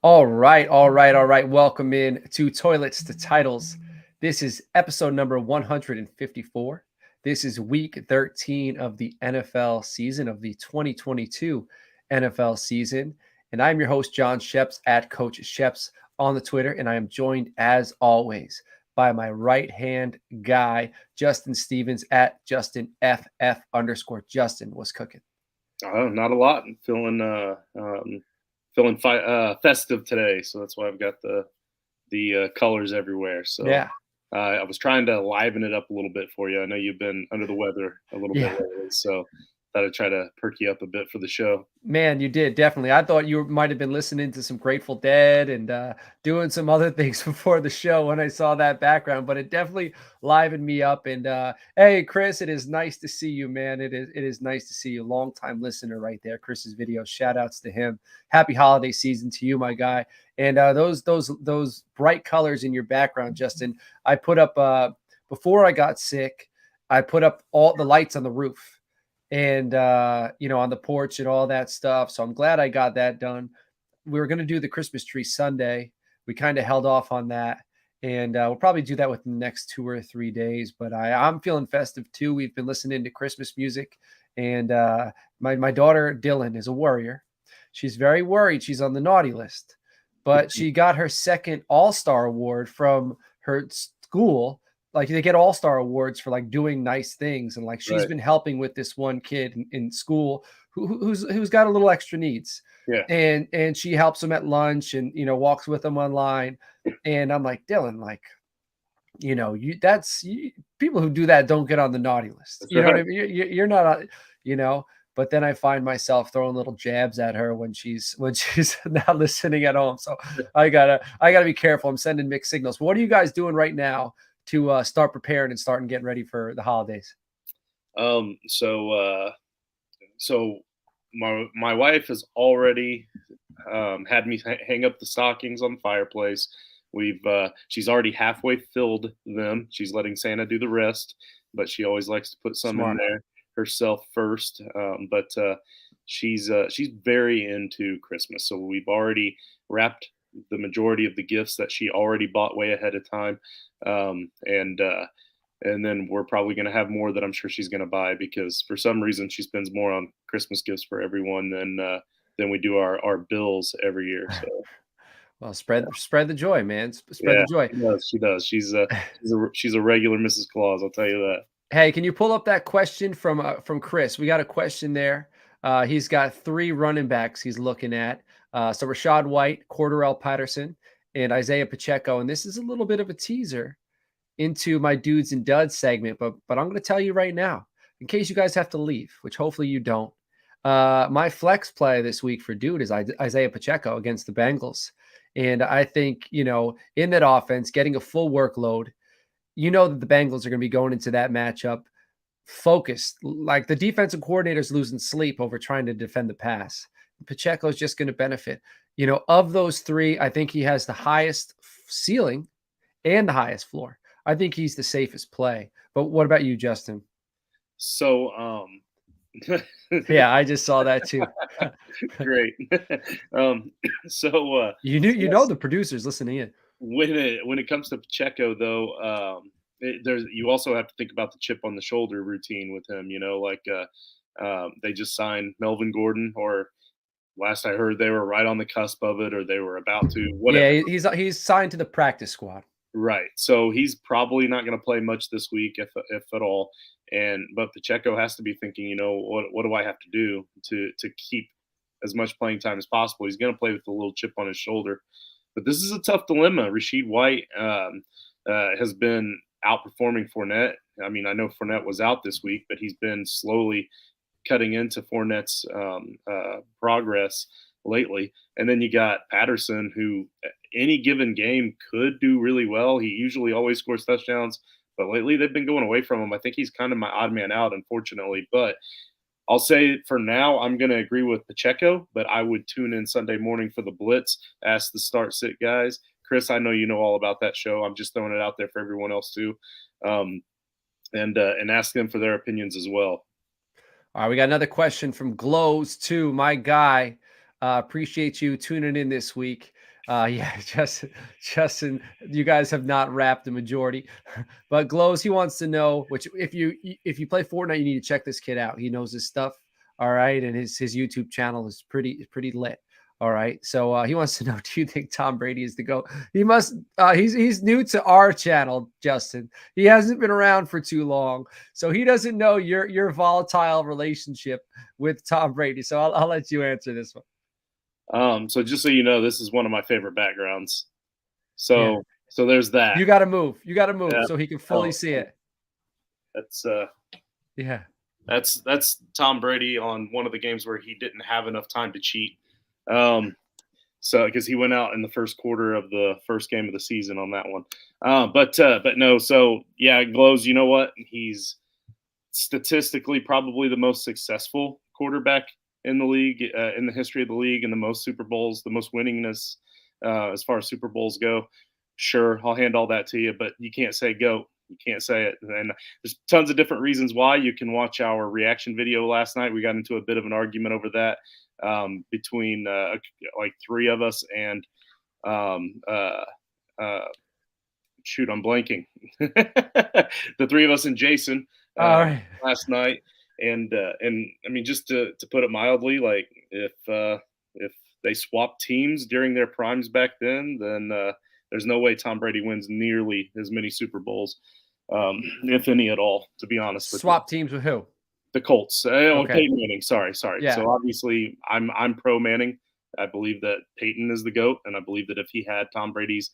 All right, all right, all right. Welcome in to Toilets to Titles. This is episode number 154. This is week 13 of the NFL season, of the 2022 NFL season. And I'm your host, John Sheps, at Coach Sheps on the Twitter. And I am joined, as always, by my right hand guy, Justin Stevens, at Justin FF _ Justin. What's cooking? Not a lot. I'm feeling festive today, so that's why I've got the colors everywhere. So Yeah. I was trying to liven it up a little bit for you. I know you've been under the weather a little bit Yeah. lately, so thought I'd try to perk you up a bit for the show. Man, you did, definitely. I thought you might have been listening to some Grateful Dead and doing some other things before the show when I saw that background, but it definitely livened me up. And hey, Chris, it is nice to see you, man. It is nice to see you. Long-time listener right there. Chris's video. Shout outs to him. Happy holiday season to you, my guy. And those bright colors in your background, Justin. I put up before I got sick. I put up all the lights on the roof and on the porch and all that stuff. So I'm glad I got that done. We were going to do the Christmas tree Sunday. We kind of held off on that, and we'll probably do that within the next 2 or 3 days. But I'm feeling festive too. We've been listening to Christmas music, and my daughter Dylan is a worrier. She's very worried. She's on the naughty list, but she got her second All-Star award from her school. Like, they get all-star awards for like doing nice things, and like she's Right. been helping with this one kid in school who's got a little extra needs, Yeah. and she helps him at lunch and walks with him online. And I'm like, Dylan, like, people who do that don't get on the naughty list. That's You know what I right. mean? You're not, but then I find myself throwing little jabs at her when she's not listening at home. So I gotta be careful. I'm sending mixed signals. What are you guys doing right now to start preparing and starting getting ready for the holidays? Um. So uh. So my wife has already had me hang up the stockings on the fireplace. She's already halfway filled them. She's letting Santa do the rest, but she always likes to put some in Smart. there herself first. But she's very into Christmas, so we've already wrapped the majority of the gifts that she already bought way ahead of time, and then we're probably going to have more that I'm sure she's going to buy because for some reason she spends more on Christmas gifts for everyone than we do our bills every year. So Well, spread the joy, man. Spread yeah, the joy. she does. She does. She's a regular Mrs. Claus. I'll tell you that. Hey, can you pull up that question from Chris? We got a question there. He's got 3 running backs he's looking at. So Rashad White, Cordarrelle Patterson, and Isaiah Pacheco. And this is a little bit of a teaser into my dudes and duds segment, but I'm going to tell you right now, in case you guys have to leave, which hopefully you don't. My flex play this week for dude is Isaiah Pacheco against the Bengals, and I think in that offense, getting a full workload. That the Bengals are going to be going into that matchup focused. Like, the defensive coordinator's losing sleep over trying to defend the pass. Pacheco is just going to benefit. Of those 3, I think he has the highest ceiling and the highest floor. I think he's the safest play. But what about you, Justin? So Yeah, I just saw that too. great. um, so You know the producers listening in. when it comes to Pacheco, though, you also have to think about the chip on the shoulder routine with him. They just signed Melvin Gordon, or last I heard, they were right on the cusp of it, or they were about to. Whatever. Yeah, he's signed to the practice squad. Right. So he's probably not going to play much this week, if at all. But Pacheco has to be thinking, what do I have to do to keep as much playing time as possible? He's going to play with a little chip on his shoulder. But this is a tough dilemma. Rashid White has been outperforming Fournette. I mean, I know Fournette was out this week, but he's been slowly cutting into Fournette's progress lately. And then you got Patterson, who any given game could do really well. He usually always scores touchdowns, but lately they've been going away from him. I think he's kind of my odd man out, unfortunately. But I'll say for now, I'm going to agree with Pacheco, but I would tune in Sunday morning for the Blitz, ask the start sit guys. Chris, I know you know all about that show. I'm just throwing it out there for everyone else too, and ask them for their opinions as well. All right, we got another question from Glows too. My guy, appreciate you tuning in this week. Yeah, Justin, you guys have not wrapped the majority, but Glows, he wants to know, which if you play Fortnite, you need to check this kid out. He knows his stuff, all right, and his YouTube channel is pretty lit. All right, so he wants to know: do you think Tom Brady is the GOAT? He must. He's new to our channel, Justin. He hasn't been around for too long, so he doesn't know your volatile relationship with Tom Brady. So I'll let you answer this one. So just so you know, this is one of my favorite backgrounds. Yeah. So there's that. You got to move. You got to move Yeah. so he can fully Oh, see it. that's Yeah. that's Tom Brady on one of the games where he didn't have enough time to cheat. So because he went out in the first quarter of the first game of the season on that one. But no. So yeah, Glows. You know what? He's statistically probably the most successful quarterback in the league, in the history of the league, and the most Super Bowls, the most winningness as far as Super Bowls go. Sure, I'll hand all that to you, but you can't say GOAT. You can't say it. And there's tons of different reasons why. You can watch our reaction video last night. We got into a bit of an argument over that between like three of us and um, uh, uh, shoot, I'm blanking. The three of us and Jason All right. last night, and I mean, just to put it mildly, like if they swapped teams during their primes back then there's no way Tom Brady wins nearly as many Super Bowls, if any at all. To be honest with you, Swap teams with who? the Colts. Oh, Okay. Peyton Manning. Sorry. Yeah. So obviously, I'm pro Manning. I believe that Peyton is the GOAT, and I believe that if he had Tom Brady's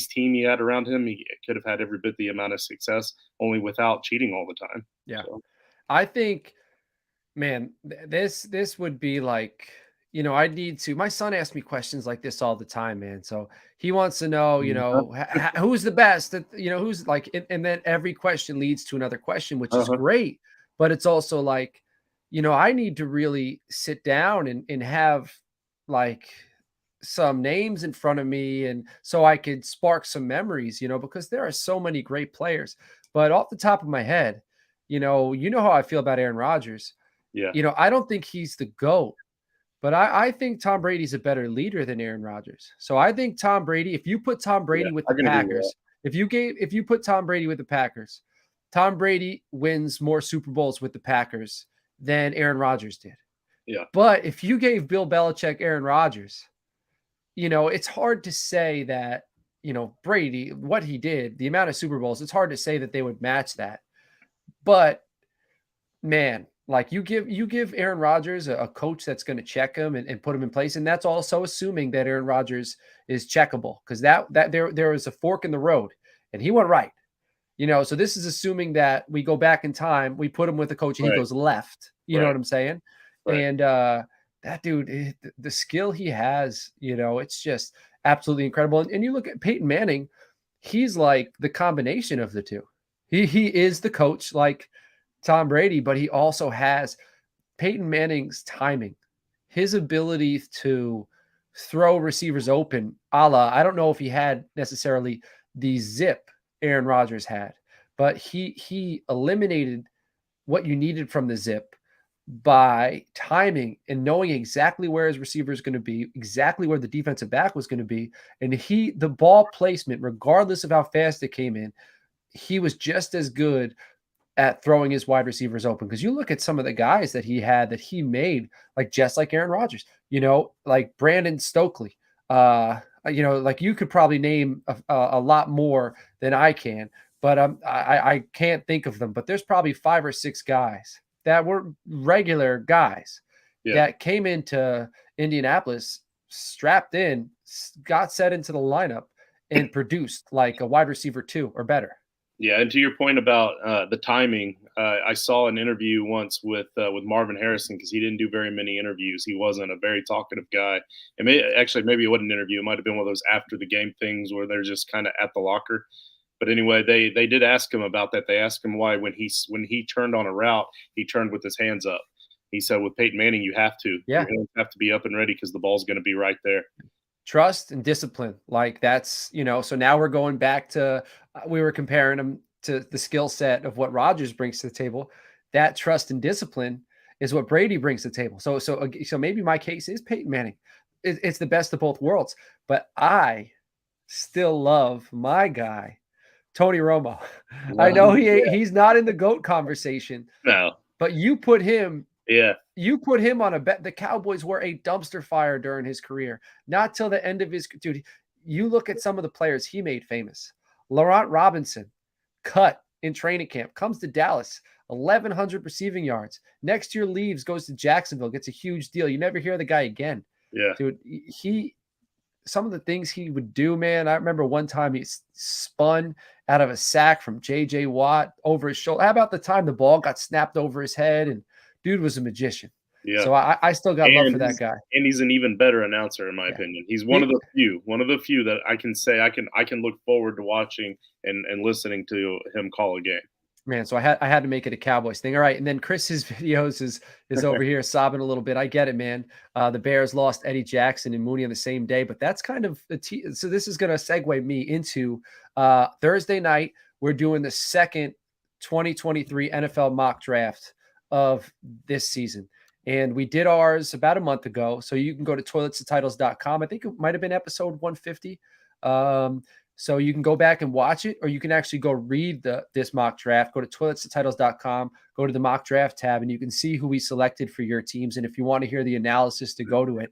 team he had around him, he could have had every bit the amount of success, only without cheating all the time. Yeah. So, I think, man, this would be like, I need to. My son asks me questions like this all the time, man. So he wants to know, who's the best. Who's like, and then every question leads to another question, which is uh-huh. great. But it's also like, I need to really sit down and have like some names in front of me, and so I could spark some memories, because there are so many great players. But off the top of my head, how I feel about Aaron Rodgers. Yeah, I don't think he's the GOAT, but I think Tom Brady's a better leader than Aaron Rodgers. So I think Tom Brady, if you put Tom yeah, Brady with I the can agree with that. Packers, if you put Tom Brady with the Packers, Tom Brady wins more Super Bowls with the Packers than Aaron Rodgers did. Yeah, But if you gave Bill Belichick Aaron Rodgers, it's hard to say that, Brady, what he did, the amount of Super Bowls, it's hard to say that they would match that. But man, like you give Aaron Rodgers a coach that's going to check him and put him in place. And that's also assuming that Aaron Rodgers is checkable, because that there was a fork in the road and he went right. So this is assuming that we go back in time, we put him with a coach and he right, goes left. You know right, what I'm saying? right. And that dude, the skill he has, it's just absolutely incredible. And you look at Peyton Manning, he's like the combination of the two. He is the coach like Tom Brady, but he also has Peyton Manning's timing, his ability to throw receivers open, I don't know if he had necessarily the zip Aaron Rodgers had, but he eliminated what you needed from the zip by timing and knowing exactly where his receiver is going to be, exactly where the defensive back was going to be. And the ball placement, regardless of how fast it came in, he was just as good at throwing his wide receivers open. Because you look at some of the guys that he had that he made, like just like Aaron Rodgers, like Brandon Stokely. Like you could probably name a lot more than I can, but I can't think of them. But there's probably 5 or 6 guys that were regular guys Yeah, that came into Indianapolis, strapped in, got set into the lineup, and produced like a wide receiver 2 or better. yeah. And to your point about the timing, I saw an interview once with Marvin Harrison, because he didn't do very many interviews. He wasn't a very talkative guy. And maybe it wasn't an interview. It might have been one of those after the game things where they're just kind of at the locker. But anyway, they did ask him about that. They asked him why when he turned on a route, he turned with his hands up. He said, with Peyton Manning, you have to. Yeah. Your hands have to be up and ready because the ball's going to be right there. Trust and discipline. Like that's, so now we're going back to, we were comparing them to the skill set of what Rodgers brings to the table. That trust and discipline is what Brady brings to the table. So maybe my case is Peyton Manning. it's the best of both worlds. But I still love my guy, Tony Romo. I know he's not in the GOAT conversation, No. but you put him on a bet. The Cowboys were a dumpster fire during his career. Not till the end of his dude. You look at some of the players he made famous. Laurent Robinson, cut in training camp, comes to Dallas, 1,100 receiving yards. Next year leaves, goes to Jacksonville, gets a huge deal. You never hear the guy again. Yeah. Dude, some of the things he would do, man. I remember one time he spun out of a sack from J.J. Watt over his shoulder. How about the time the ball got snapped over his head? And dude was a magician. Yeah. So I still got love for that guy. And he's an even better announcer, in my opinion. He's one of the few that I can say I can look forward to watching and listening to him call a game. Man, so I had to make it a Cowboys thing. All right, and then Chris's videos is over here sobbing a little bit. I get it, man. The Bears lost Eddie Jackson and Mooney on the same day, but that's kind of so this is going to segue me into Thursday night. We're doing the second 2023 NFL mock draft of this season. And we did ours about a month ago. So you can go to ToiletsToTitles.com. I think it might have been episode 150. So you can go back and watch it, or you can actually go read this mock draft. Go to ToiletsToTitles.com, go to the mock draft tab, and you can see who we selected for your teams. And if you want to hear the analysis to go to it,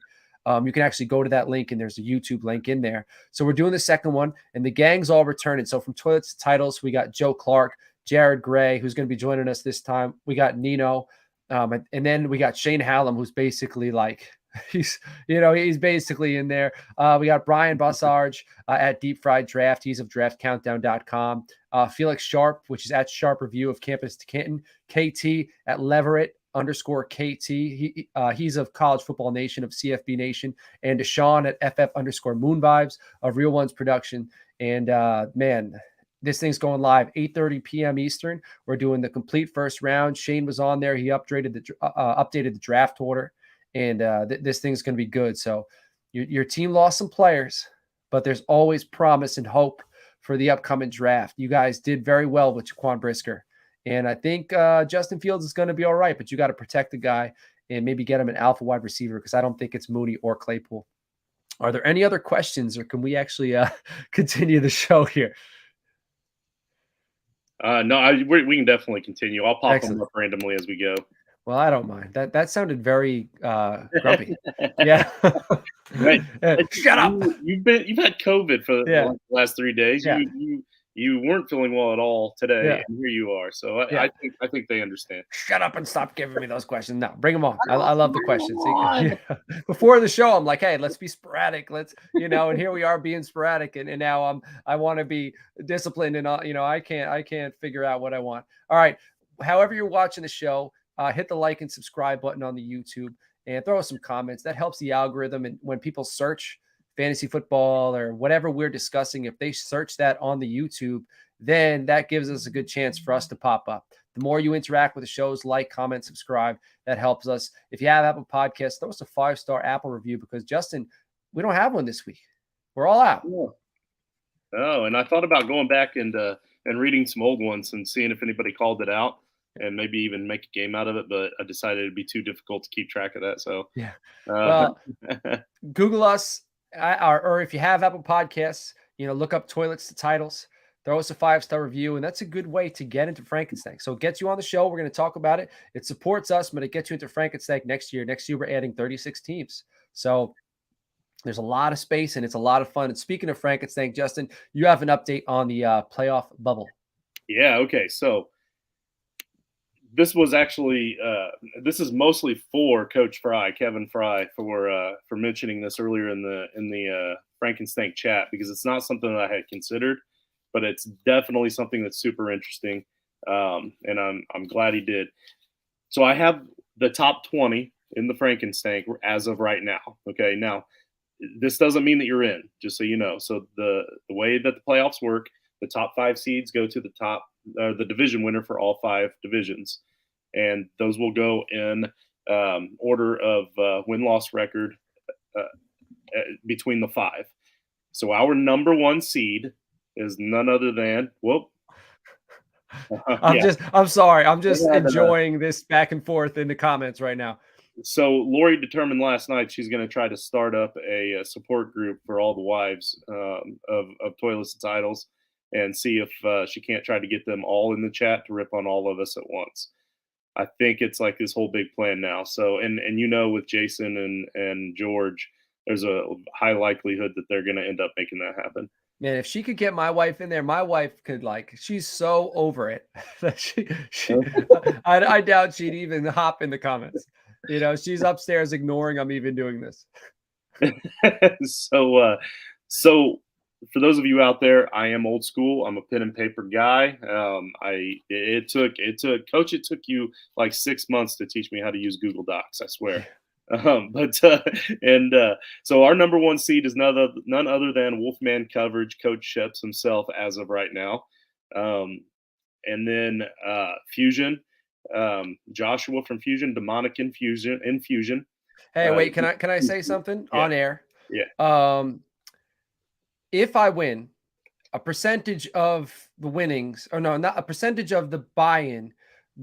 you can actually go to that link, and there's a YouTube link in there. So we're doing the second one, and the gang's all returning. So from Toilets to Titles, we got Joe Clark, Jared Gray, who's going to be joining us this time. We got Nino. And then we got Shane Hallam, who's basically like, he's basically in there. We got Brian Bussarge at Deep Fried Draft. He's of draftcountdown.com. Felix Sharp, which is at Sharp Review of Campus to Canton. KT at Leverett_KT. He's of College Football Nation of CFB Nation. And Deshaun at FF_Moon Vibes of Real Ones Production. And man, this thing's going live 8:30 p.m. Eastern. We're doing the complete first round. Shane was on there. He updated the draft order, and this thing's going to be good. So your team lost some players, but there's always promise and hope for the upcoming draft. You guys did very well with Jaquan Brisker, and I think Justin Fields is going to be all right, but you got to protect the guy and maybe get him an alpha wide receiver, because I don't think it's Mooney or Claypool. Are there any other questions, or can we actually continue the show here? No, we can definitely continue. I'll pop them up randomly as we go. Well, I don't mind. That sounded very grumpy. Yeah. Right. Shut up. You've had COVID for the last 3 days. Yeah. You weren't feeling well at all today, and here you are. So I think they understand. Shut up and stop giving me those questions. No, bring them on. I love the questions. Before the show, I'm like, hey, let's be sporadic. Let's, and here we are being sporadic, and now I want to be disciplined, and I can't figure out what I want. All right, however you're watching the show, hit the like and subscribe button on the YouTube, and throw us some comments. That helps the algorithm, and when people search fantasy football or whatever we're discussing, if they search that on the YouTube, then that gives us a good chance for us to pop up. The more you interact with the shows, like, comment, subscribe, that helps us. If you have Apple Podcasts, throw us a 5-star Apple review, because Justin, we don't have one this week. We're all out. Oh, and I thought about going back and reading some old ones and seeing if anybody called it out, and maybe even make a game out of it, but I decided it'd be too difficult to keep track of that. So well, Google us. Or if you have Apple Podcasts, look up Toilets to Titles, throw us a 5-star review, and that's a good way to get into Frankenstein. So it gets you on the show. We're going to talk about it. It supports us, but it gets you into Frankenstein next year. Next year, we're adding 36 teams. So there's a lot of space, and it's a lot of fun. And speaking of Frankenstein, Justin, you have an update on the playoff bubble. Yeah, okay. So this was actually this is mostly for Coach Fry, Kevin Fry, for mentioning this earlier in the Frankenstein chat, because it's not something that I had considered, but it's definitely something that's super interesting, and I'm glad he did. So I have the top 20 in the Frankenstein as of right now. Okay, now this doesn't mean that you're in, just so you know. So the way that the playoffs work, the top 5 seeds go to the division winner for all 5 divisions. And those will go in order of win-loss record between the 5. So our number 1 seed is none other than, I'm sorry. I'm just enjoying this back and forth in the comments right now. So Lori determined last night she's going to try to start up a support group for all the wives of Toilets and Titles, and see if she can't try to get them all in the chat to rip on all of us at once. I think it's like this whole big plan now. So, and with Jason and George, there's a high likelihood that they're going to end up making that happen. Man, if she could get my wife in there, my wife could, like, she's so over it that I doubt she'd even hop in the comments. You know, she's upstairs ignoring I'm even doing this. So for those of you out there, I am old school. I'm a pen and paper guy. It took Coach. It took you like 6 months to teach me how to use Google Docs. I swear. So our number one seed is none other than Wolfman Coverage, Coach Sheps himself, as of right now. And then Fusion, Joshua from Fusion, Demonic Infusion. Hey, wait, can I say something on air? Yeah. If I win, a percentage of the winnings, or no, not a percentage of the buy-in,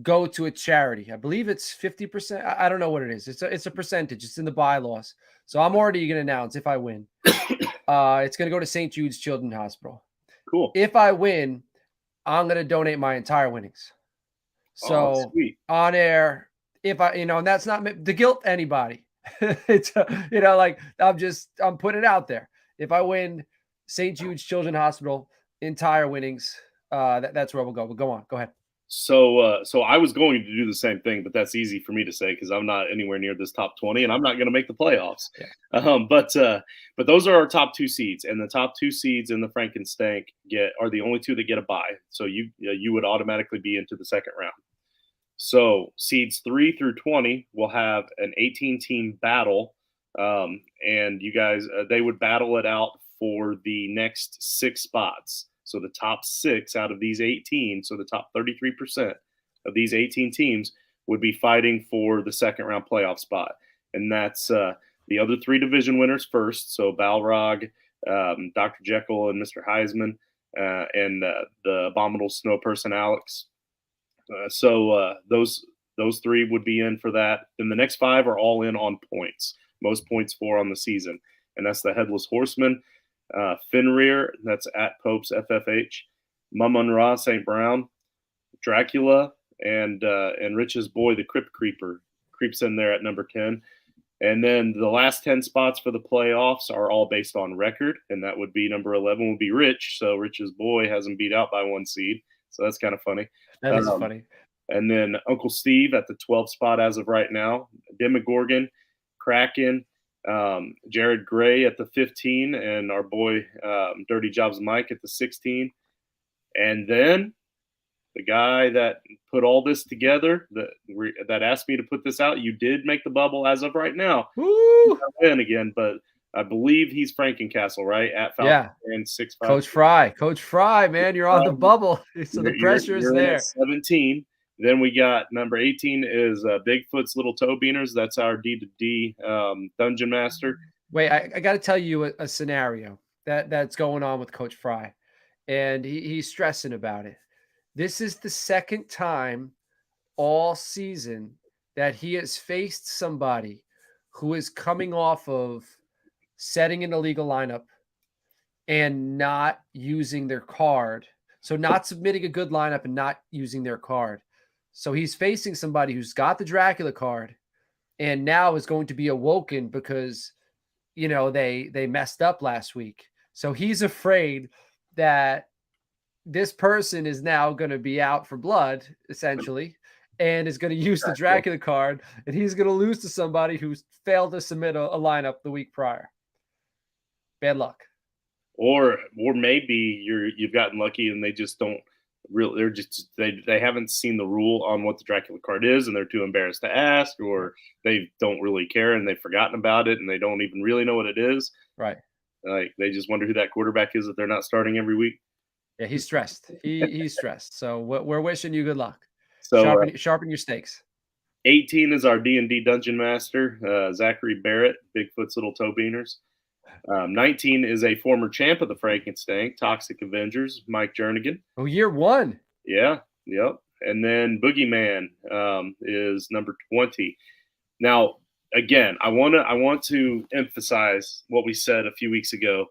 go to a charity. I believe it's 50%. I don't know what it is. It's a percentage. It's in the bylaws. So I'm already going to announce if I win. It's going to go to St. Jude's Children's Hospital. Cool. If I win, I'm going to donate my entire winnings. So on air, if I, and that's not to guilt anybody. It's, like I'm putting it out there. If I win St. Jude's Children's Hospital, entire winnings, that's where we'll go. But go on. Go ahead. So I was going to do the same thing, but that's easy for me to say because I'm not anywhere near this top 20, and I'm not going to make the playoffs. Yeah. But those are our top 2 seeds, and the top 2 seeds in the Frankenstank are the only 2 that get a bye. So you would automatically be into the second round. So seeds 3 through 20 will have an 18-team battle, and you guys they would battle it out for the next 6 spots. So the top 6 out of these 18, so the top 33% of these 18 teams would be fighting for the second round playoff spot. And that's the other 3 division winners first. So Balrog, Dr. Jekyll and Mr. Heisman, and the abominable snow person, Alex. Those 3 would be in for that. Then the next 5 are all in on points, most points for on the season. And that's the Headless Horseman, Fenrir, that's at Pope's FFH, Mummun Ra St. Brown, Dracula, and Rich's boy, the Crypt Creeper, creeps in there at number 10. And then the last 10 spots for the playoffs are all based on record, and that would be number 11 would be Rich. So Rich's boy has him beat out by 1 seed. So that's kind of funny. That is funny. And then Uncle Steve at the 12th spot as of right now, Demogorgon, Kraken, Jared Gray at the 15, and our boy Dirty Jobs Mike at the 16. And then the guy that put all this together, that asked me to put this out, you did make the bubble as of right now. Woo! Win again, but I believe he's Frankencastle, right? At Falcon and 6'5". Coach Fry, man, you're on the bubble, so the pressure is there. 17. Then we got number 18 is Bigfoot's Little Toe Beaners. That's our D2D Dungeon Master. Wait, I got to tell you a scenario that's going on with Coach Fry, and he's stressing about it. This is the second time all season that he has faced somebody who is coming off of setting an illegal lineup and not using their card. So not submitting a good lineup and not using their card. So he's facing somebody who's got the Dracula card and now is going to be awoken because, they messed up last week. So he's afraid that this person is now going to be out for blood, essentially, and is going to use the Dracula card, and he's going to lose to somebody who's failed to submit a lineup the week prior. Bad luck. Or maybe you've gotten lucky and they just don't really, they haven't seen the rule on what the Dracula card is and they're too embarrassed to ask, or they don't really care and they've forgotten about it and they don't even really know what it is. Right. Like they just wonder who that quarterback is that they're not starting every week. Yeah, he's stressed. He's stressed. So we're wishing you good luck. So sharpen your stakes. 18 is our D&D Dungeon Master, Zachary Barrett, Bigfoot's Little Toe Beaners. 19 is a former champ of the Frankenstank, Toxic Avengers, Mike Jernigan. Oh, year 1. Yeah, yep. And then Boogeyman is number 20. Now, again, I want to emphasize what we said a few weeks ago.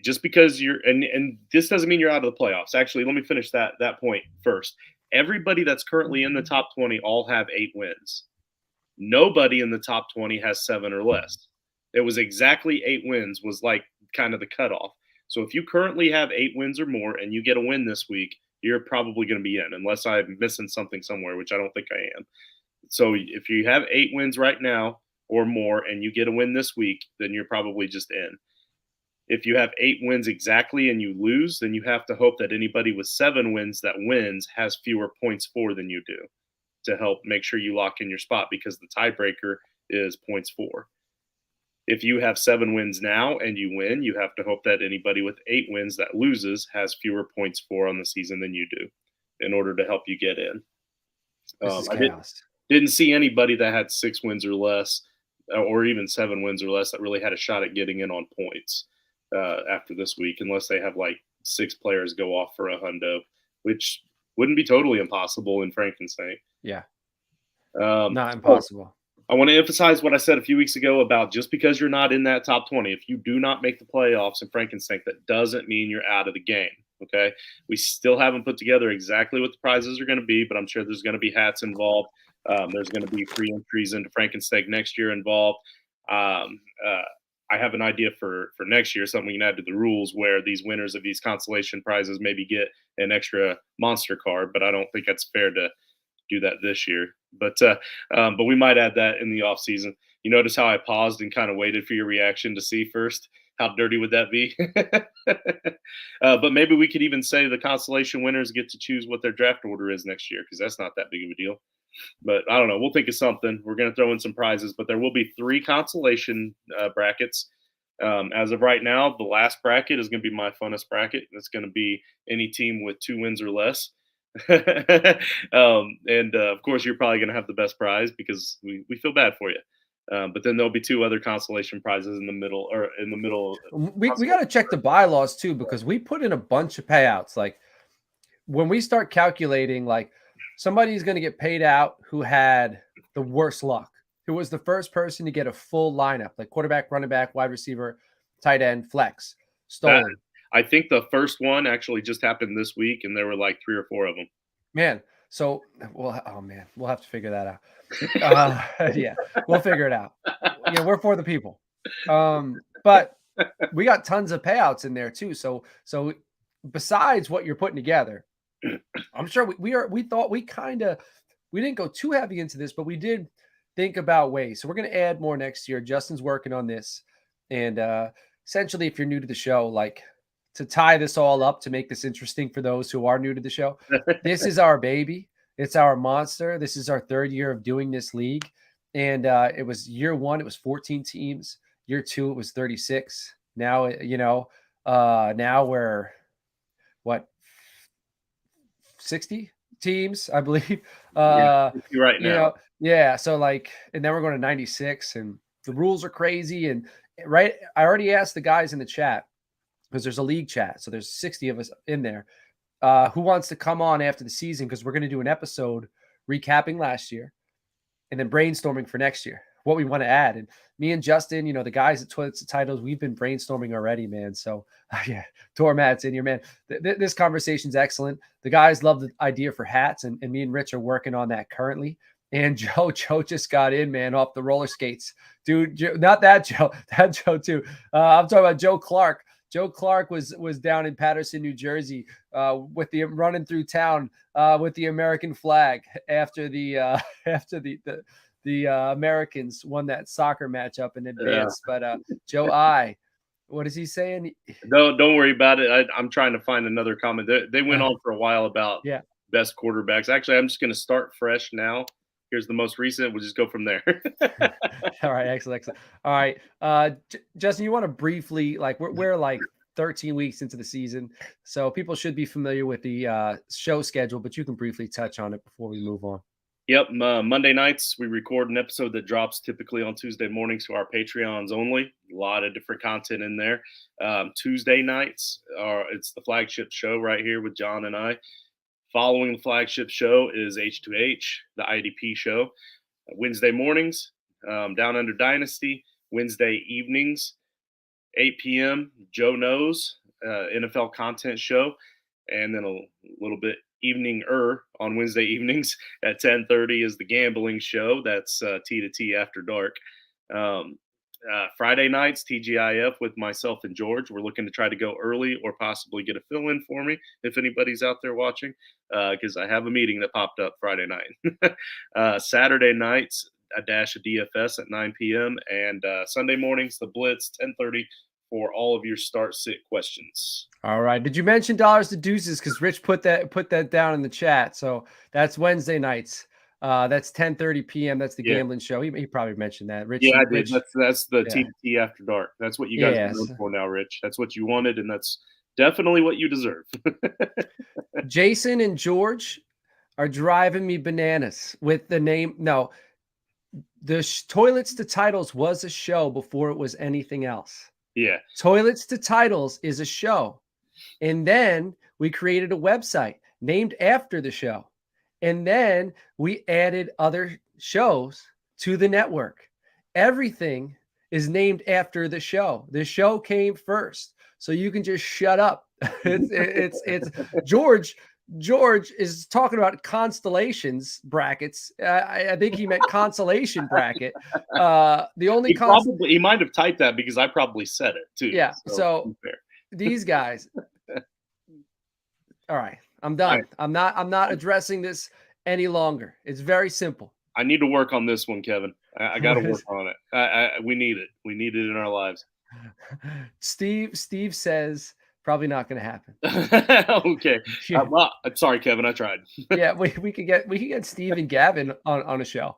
Just because you're and this doesn't mean you're out of the playoffs. Actually, let me finish that point first. Everybody that's currently in the top 20 all have 8 wins. Nobody in the top 20 has 7 or less. It was exactly 8 wins was like kind of the cutoff. So if you currently have 8 wins or more and you get a win this week, you're probably going to be in, unless I'm missing something somewhere, which I don't think I am. So if you have 8 wins right now or more and you get a win this week, then you're probably just in. If you have 8 wins exactly and you lose, then you have to hope that anybody with 7 wins that wins has fewer points for than you do to help make sure you lock in your spot, because the tiebreaker is points for. If you have 7 wins now and you win, you have to hope that anybody with 8 wins that loses has fewer points for on the season than you do in order to help you get in. This is I chaos. didn't see anybody that had 6 wins or less, or even 7 wins or less, that really had a shot at getting in on points after this week, unless they have like 6 players go off for a hundo, which wouldn't be totally impossible in Frankenstein. Yeah. Not impossible. I want to emphasize what I said a few weeks ago about just because you're not in that top 20, if you do not make the playoffs in Frankenstein, that doesn't mean you're out of the game. Okay. We still haven't put together exactly what the prizes are going to be, but I'm sure there's going to be hats involved. There's going to be free entries into Frankenstein next year involved. I have an idea for next year, something we can add to the rules where these winners of these consolation prizes maybe get an extra monster card, but I don't think that's fair to do that this year. But we might add that in the off season. You notice how I paused and kind of waited for your reaction to see first how dirty would that be? But maybe we could even say the consolation winners get to choose what their draft order is next year, because that's not that big of a deal. But I don't know. We'll think of something. We're going to throw in some prizes, but there will be 3 consolation brackets. As of right now, the last bracket is going to be my funnest bracket. It's going to be any team with 2 wins or less. Of course, you're probably going to have the best prize because we feel bad for you. But then there'll be 2 other consolation prizes in the middle. We got to check the bylaws too, because we put in a bunch of payouts. Like when we start calculating, like somebody's going to get paid out who had the worst luck, who was the first person to get a full lineup, like quarterback, running back, wide receiver, tight end, flex, stolen. I think the first one actually just happened this week, and there were like 3 or 4 of them. Man, so we'll have to figure that out. Yeah, we'll figure it out. Yeah, we're for the people. But we got tons of payouts in there too. So besides what you're putting together, I'm sure we thought we didn't go too heavy into this, but we did think about ways. So we're going to add more next year. Justin's working on this, and essentially, if you're new to the show, like, to tie this all up, to make this interesting for those who are new to the show, this is our baby. It's our monster. This is our 3rd year of doing this league. And it was year 1, it was 14 teams. Year 2, it was 36. Now, now we're what, 60 teams, I believe. Right now. Yeah. So like, and then we're going to 96, and the rules are crazy. And right, I already asked the guys in the chat, because there's a league chat. So there's 60 of us in there. Who wants to come on after the season? Because we're going to do an episode recapping last year and then brainstorming for next year, what we want to add. And me and Justin, the guys at ToiletsToTitles, we've been brainstorming already, man. So yeah, Tormat's in here, man. This conversation's excellent. The guys love the idea for hats, and me and Rich are working on that currently. And Joe just got in, man, off the roller skates. Dude, not that Joe, that Joe too. I'm talking about Joe Clark. Joe Clark was down in Patterson, New Jersey, with the running through town with the American flag after the Americans won that soccer matchup in advance. But Joe what is he saying? Don't worry about it. I'm trying to find another comment. They went on for a while about best quarterbacks. Actually, I'm just going to start fresh now. Here's the most recent. We'll just go from there. All right. Excellent. All right. Justin, you want to briefly, like, we're like 13 weeks into the season, so people should be familiar with the show schedule, but you can briefly touch on it before we move on. Yep. Monday nights, we record an episode that drops typically on Tuesday mornings to our Patreons only. A lot of different content in there. Tuesday nights, it's the flagship show right here with John and I. Following the flagship show is H2H, the IDP show. Wednesday mornings, Down Under Dynasty, Wednesday evenings, 8 p.m. Joe Knows, NFL content show, and then a little bit evening on Wednesday evenings at 10:30 is the gambling show. That's T to T After Dark. Um, Friday nights, TGIF with myself and George. We're looking to try to go early or possibly get a fill in for me if anybody's out there watching, because I have a meeting that popped up Friday night. Saturday nights, a dash of DFS at 9 p.m. and Sunday mornings, the Blitz, 10:30 for all of your start sit questions. All right. Did you mention dollars to deuces? Because Rich put that down in the chat. So that's Wednesday nights. That's 10:30 p.m. That's the gambling show. He probably mentioned that. Rich. Yeah, I did. Rich, That's the yeah. TBT After Dark. That's what you guys are known for now, Rich. That's what you wanted, and that's definitely what you deserve. Jason and George are driving me bananas with the name. No, the Toilets to Titles was a show before it was anything else. Yeah. Toilets to Titles is a show. And then we created a website named after the show. And then we added other shows to the network. Everything is named after the show. The show came first. So you can just shut up. It's George. George is talking about constellations brackets. I think he meant consolation bracket. The only he might have typed that because I probably said it too. Yeah. So these guys. All right, I'm done. Right. I'm not addressing this any longer. It's very simple. I need to work on this one, Kevin. I got to work on it. We need it. We need it in our lives. Steve says probably not going to happen. Okay. Well, I'm sorry, Kevin. I tried. Yeah, we could get Steve and Gavin on a show.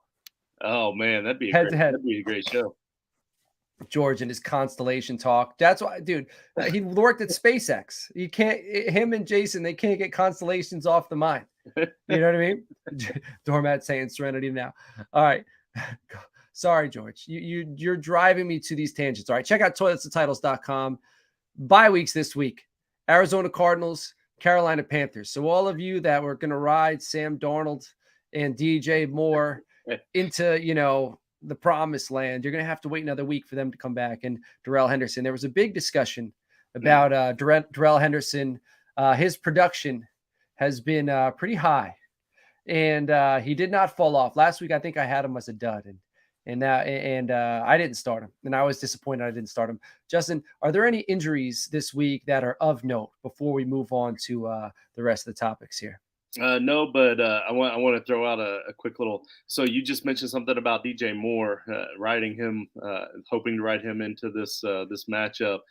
Oh man, that'd be a great show. George and his constellation talk. That's why, dude, he worked at SpaceX. Him and Jason, they can't get constellations off the mind. You know what I mean? Doormat saying Serenity now. All right. Sorry, George. You're driving me to these tangents. All right. Check out ToiletsToTitles.com. Bye weeks this week. Arizona Cardinals, Carolina Panthers. So all of you that were going to ride Sam Darnold and DJ Moore into, the promised land, you're going to have to wait another week for them to come back. And Darrell Henderson, there was a big discussion about Darrell Henderson. His production has been pretty high, and he did not fall off. Last week, I think I had him as a dud, and I didn't start him, and I was disappointed I didn't start him. Justin, are there any injuries this week that are of note before we move on to the rest of the topics here? No, but I want to throw out a quick little. So you just mentioned something about DJ Moore, riding him, hoping to ride him into this matchup.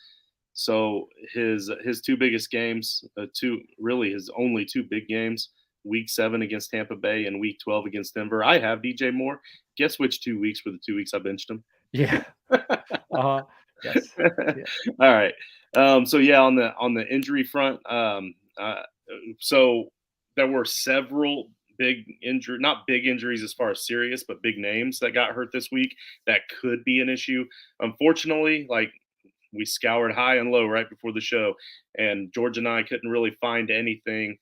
So his two biggest games, his only two big games, Week 7 against Tampa Bay and Week 12 against Denver. I have DJ Moore. Guess which 2 weeks were the 2 weeks I benched him? Yeah. Yes. Yeah. All right. So yeah, on the injury front, so there were several not big injuries as far as serious, but big names that got hurt this week that could be an issue. Unfortunately, we scoured high and low right before the show, and George and I couldn't really find anything.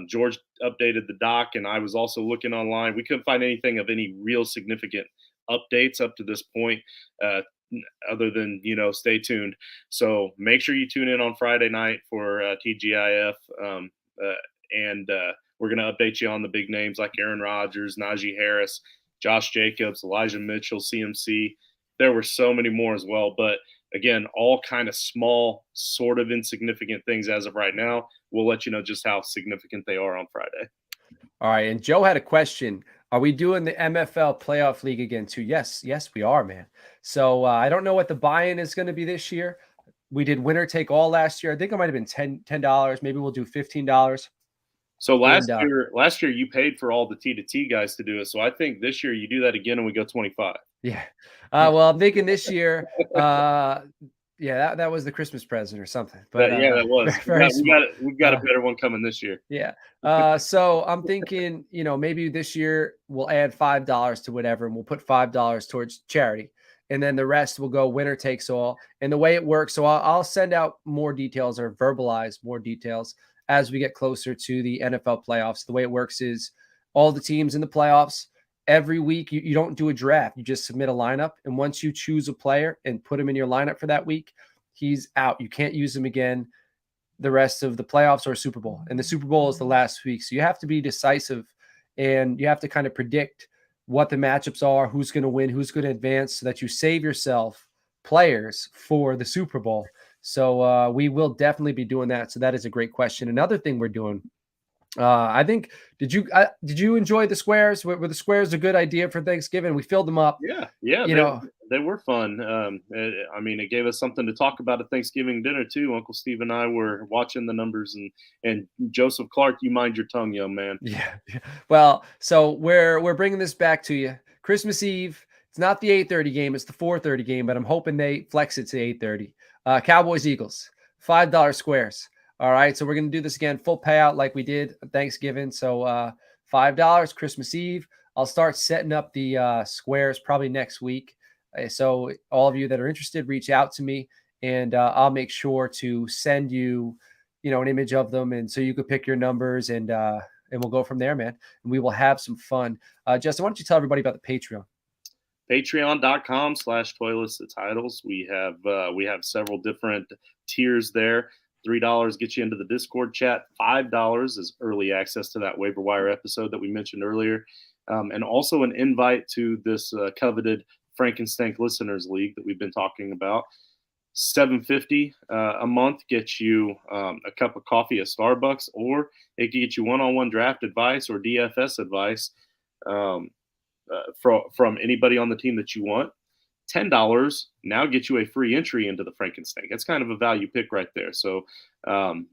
George updated the doc, and I was also looking online. We couldn't find anything of any real significant updates up to this point, other than, stay tuned. So make sure you tune in on Friday night for TGIF. And we're going to update you on the big names like Aaron Rodgers, Najee Harris, Josh Jacobs, Elijah Mitchell, CMC. There were so many more as well. But again, all kind of small, sort of insignificant things as of right now. We'll let you know just how significant they are on Friday. All right. And Joe had a question. Are we doing the MFL playoff league again too? Yes, we are, man. So I don't know what the buy-in is going to be this year. We did winner take all last year. I think it might have been $10. Maybe we'll do $15. So last year you paid for all the T to T guys to do it. So I think this year you do that again and we go 25. Yeah. Well, I'm thinking this year, yeah, that was the Christmas present or something. But that was. We've got a better one coming this year. Yeah. So I'm thinking, maybe this year we'll add $5 to whatever, and we'll put $5 towards charity, and then the rest will go winner takes all. And the way it works, so I'll send out more details or verbalize more details as we get closer to the NFL playoffs. The way it works is all the teams in the playoffs every week you don't do a draft. You just submit a lineup. And once you choose a player and put him in your lineup for that week, he's out. You can't use him again the rest of the playoffs or Super Bowl. And the Super Bowl is the last week. So you have to be decisive and you have to kind of predict what the matchups are, who's going to win, who's going to advance, so that you save yourself players for the Super Bowl. So we will definitely be doing that. So that is a great question. Another thing we're doing, I think, did you enjoy the squares? Were the squares a good idea for Thanksgiving? We filled them up. Yeah, You know, they were fun. I mean, it gave us something to talk about at Thanksgiving dinner too. Uncle Steve and I were watching the numbers, and Joseph Clark, you mind your tongue, young man. yeah. Well, so we're bringing this back to you. Christmas Eve. It's not the 8:30 game, it's the 4:30 game, but I'm hoping they flex it to 8:30. Cowboys Eagles, $5 squares. All right, so we're gonna do this again, full payout like we did Thanksgiving. So $5 Christmas Eve. I'll start setting up the squares probably next week. So all of you that are interested, reach out to me, and I'll make sure to send you, an image of them, and so you could pick your numbers, and we'll go from there, man. And we will have some fun. Justin, why don't you tell everybody about the Patreon? Patreon.com/ToiletsToTitles. We have several different tiers there. $3 gets you into the Discord chat. $5 is early access to that waiver wire episode that we mentioned earlier, and also an invite to this coveted Frankenstank Listeners League that we've been talking about. $7.50 a month gets you a cup of coffee at Starbucks, or it can get you one-on-one draft advice or DFS advice from anybody on the team that you want. $10 now gets you a free entry into the Frankenstein. That's kind of a value pick right there. So, and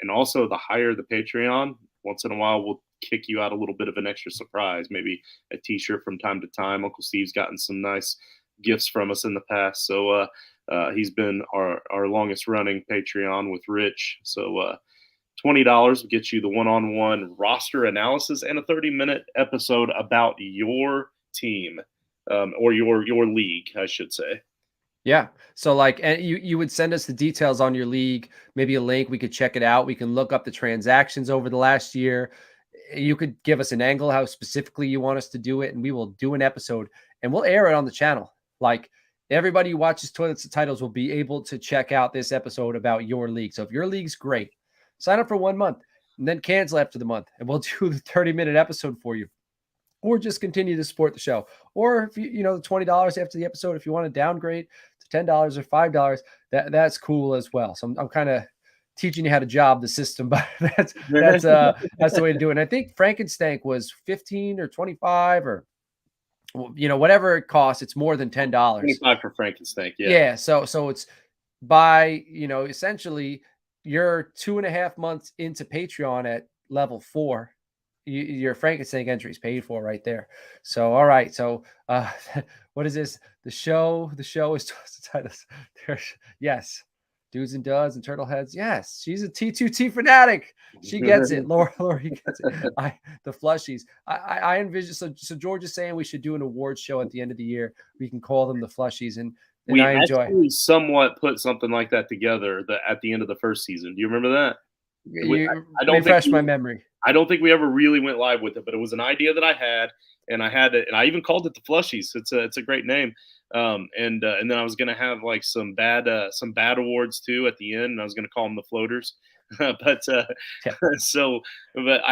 also the higher the Patreon, once in a while we'll kick you out a little bit of an extra surprise, maybe a T-shirt from time to time. Uncle Steve's gotten some nice gifts from us in the past, so he's been our longest running Patreon with Rich. So $20 gets you the one-on-one roster analysis and a 30-minute episode about your team, or your league, I should say. Yeah. So and you would send us the details on your league, maybe a link. We could check it out. We can look up the transactions over the last year. You could give us an angle, how specifically you want us to do it, and we will do an episode and we'll air it on the channel. Like, everybody who watches Toilets to Titles will be able to check out this episode about your league. So if your league's great, sign up for 1 month and then cancel after the month, and we'll do the 30-minute episode for you. Or just continue to support the show. Or if the $20 after the episode, if you want to downgrade to $10 or $5, that's cool as well. So I'm kind of teaching you how to job the system, but that's the way to do it. And I think Frankenstank was 15 or 25 or whatever it costs. It's more than $10. 25 for Frankenstank. Yeah. So it's by essentially you're 2.5 months into Patreon at level 4. Your Frankenstein entry is paid for right there. So, all right. So, what is this? The show is Titles. Yes. Dudes and Duds and Turtleheads. Yes. She's a T2T fanatic. She gets it. Lori gets it. The Flushies. I envision, so George is saying we should do an awards show at the end of the year. We can call them the Flushies, and we I enjoy. actually somewhat put something like that together at the end of the first season. Do you remember that? I don't refresh my memory. I don't think we ever really went live with it, but it was an idea that I had, and I even called it the Flushies. It's a great name. And then I was gonna have like some bad awards too at the end, and I was gonna call them the Floaters. but I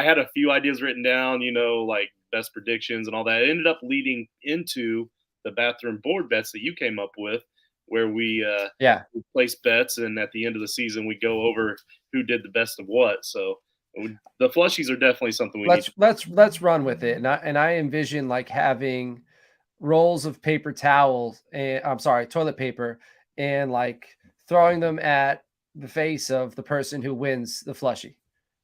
had a few ideas written down, like best predictions and all that. It ended up leading into the bathroom board bets that you came up with, where we place bets, and at the end of the season we go over who did the best of what. So the Flushies are definitely something let's run with it. And I envision like having rolls of paper towels, and toilet paper, and like throwing them at the face of the person who wins the Flushie.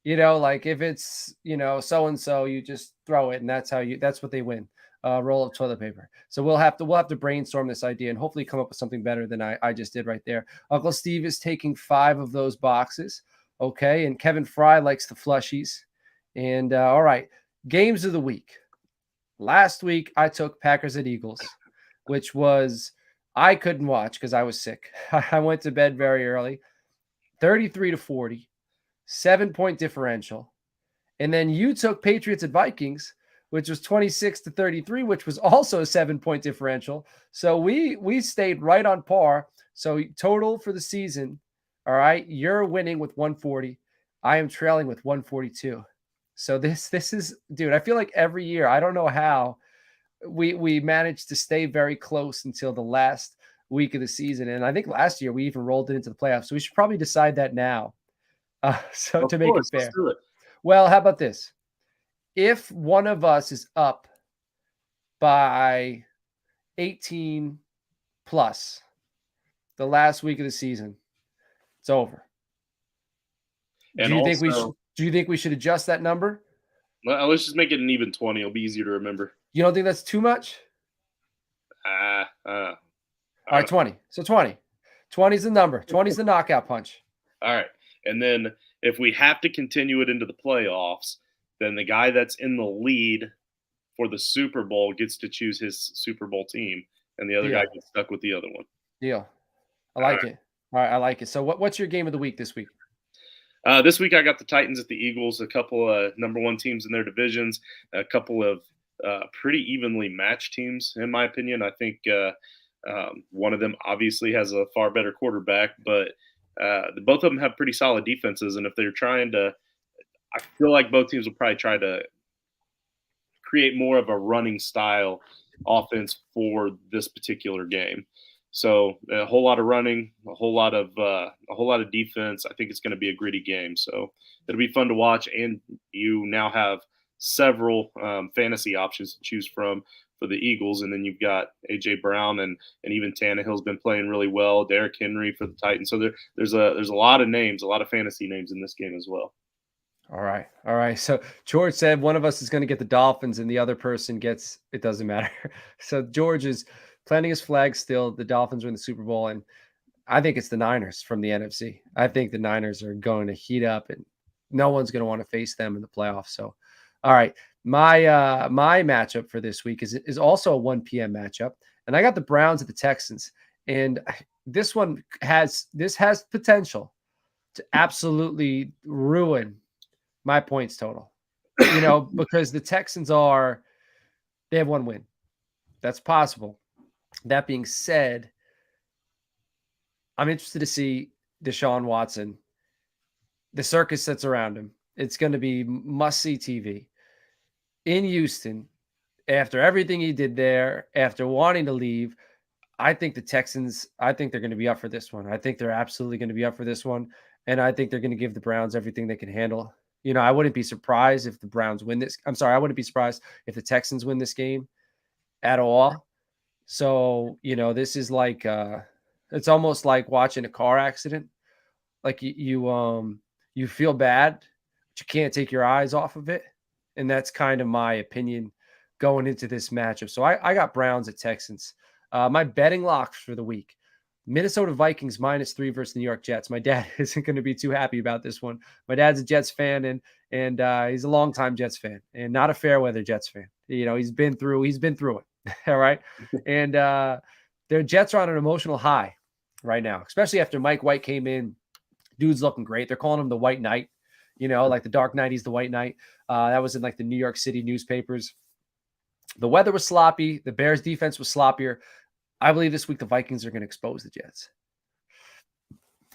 Like if it's so and so, you just throw it, and that's what they win. Roll of toilet paper. So we'll have to brainstorm this idea and hopefully come up with something better than I just did right there. Uncle Steve is taking 5 of those boxes. Okay. And Kevin Fry likes the Flushies. And all right. Games of the week. Last week I took Packers at Eagles, which was, I couldn't watch because I was sick. I went to bed very early. 33-40, 7-point differential. And then you took Patriots at Vikings, which was 26-33, which was also a 7-point differential. So we stayed right on par. So total for the season, all right, you're winning with 140. I am trailing with 142. So this is, dude, I feel like every year, I don't know how we managed to stay very close until the last week of the season. And I think last year we even rolled it into the playoffs. So we should probably decide that now. So Of to make it course, let's fair. do it. Well, how about this? If one of us is up by 18 plus the last week of the season, it's over. And also, Do you think we should adjust that number? let's just make it an even 20. It'll be easier to remember. You don't think that's too much? Uh, uh, All I right, don't, 20. So 20. 20 is the number. 20 is the knockout punch. all right. And then if we have to continue it into the playoffs, then the guy that's in the lead for the Super Bowl gets to choose his Super Bowl team, and the other guy Deal. gets stuck with the other one. Deal. I All like right. it. All right, I like it. So what's your game of the week this week? This week I got the Titans at the Eagles, a couple of number one teams in their divisions, a couple of pretty evenly matched teams, in my opinion. I think one of them obviously has a far better quarterback, but both of them have pretty solid defenses. And if they're trying to, I feel like both teams will probably try to create more of a running style offense for this particular game. So a whole lot of running, a whole lot of defense. I think it's going to be a gritty game. So it'll be fun to watch, and you now have several fantasy options to choose from for the Eagles, and then you've got AJ Brown and even Tannehill's been playing really well. Derrick Henry for the Titans. So there's a lot of names, a lot of fantasy names in this game as well. All right. All right. So George said one of us is going to get the Dolphins and the other person gets, it doesn't matter. So George is planting his flag still. The Dolphins are in the Super Bowl. And I think it's the Niners from the NFC. I think the Niners are going to heat up and no one's going to want to face them in the playoffs. So, all right. My matchup for this week is also a 1 p.m. matchup. And I got the Browns at the Texans. And this has potential to absolutely ruin my points total, because the Texans they have one win. That's possible. That being said, I'm interested to see Deshaun Watson, the circus that's around him. It's going to be must-see TV in Houston. After everything he did there, after wanting to leave, I think the Texans, I think they're going to be up for this one. I think they're absolutely going to be up for this one. And I think they're going to give the Browns everything they can handle. I wouldn't be surprised if the Browns win this. I'm sorry, I wouldn't be surprised if the Texans win this game at all. So, this is like it's almost like watching a car accident. Like you feel bad, but you can't take your eyes off of it. And that's kind of my opinion going into this matchup. So I got Browns at Texans. My betting locks for the week: Minnesota Vikings -3 versus New York Jets. My dad isn't going to be too happy about this one. My dad's a Jets fan, and he's a longtime Jets fan, and not a fair weather Jets fan. He's been through it. All right, and their Jets are on an emotional high right now, especially after Mike White came in. Dude's looking great. They're calling him the White Knight. Like the Dark Knight, he's the White Knight. That was in like the New York City newspapers. The weather was sloppy. The Bears' defense was sloppier. I believe this week the Vikings are going to expose the Jets.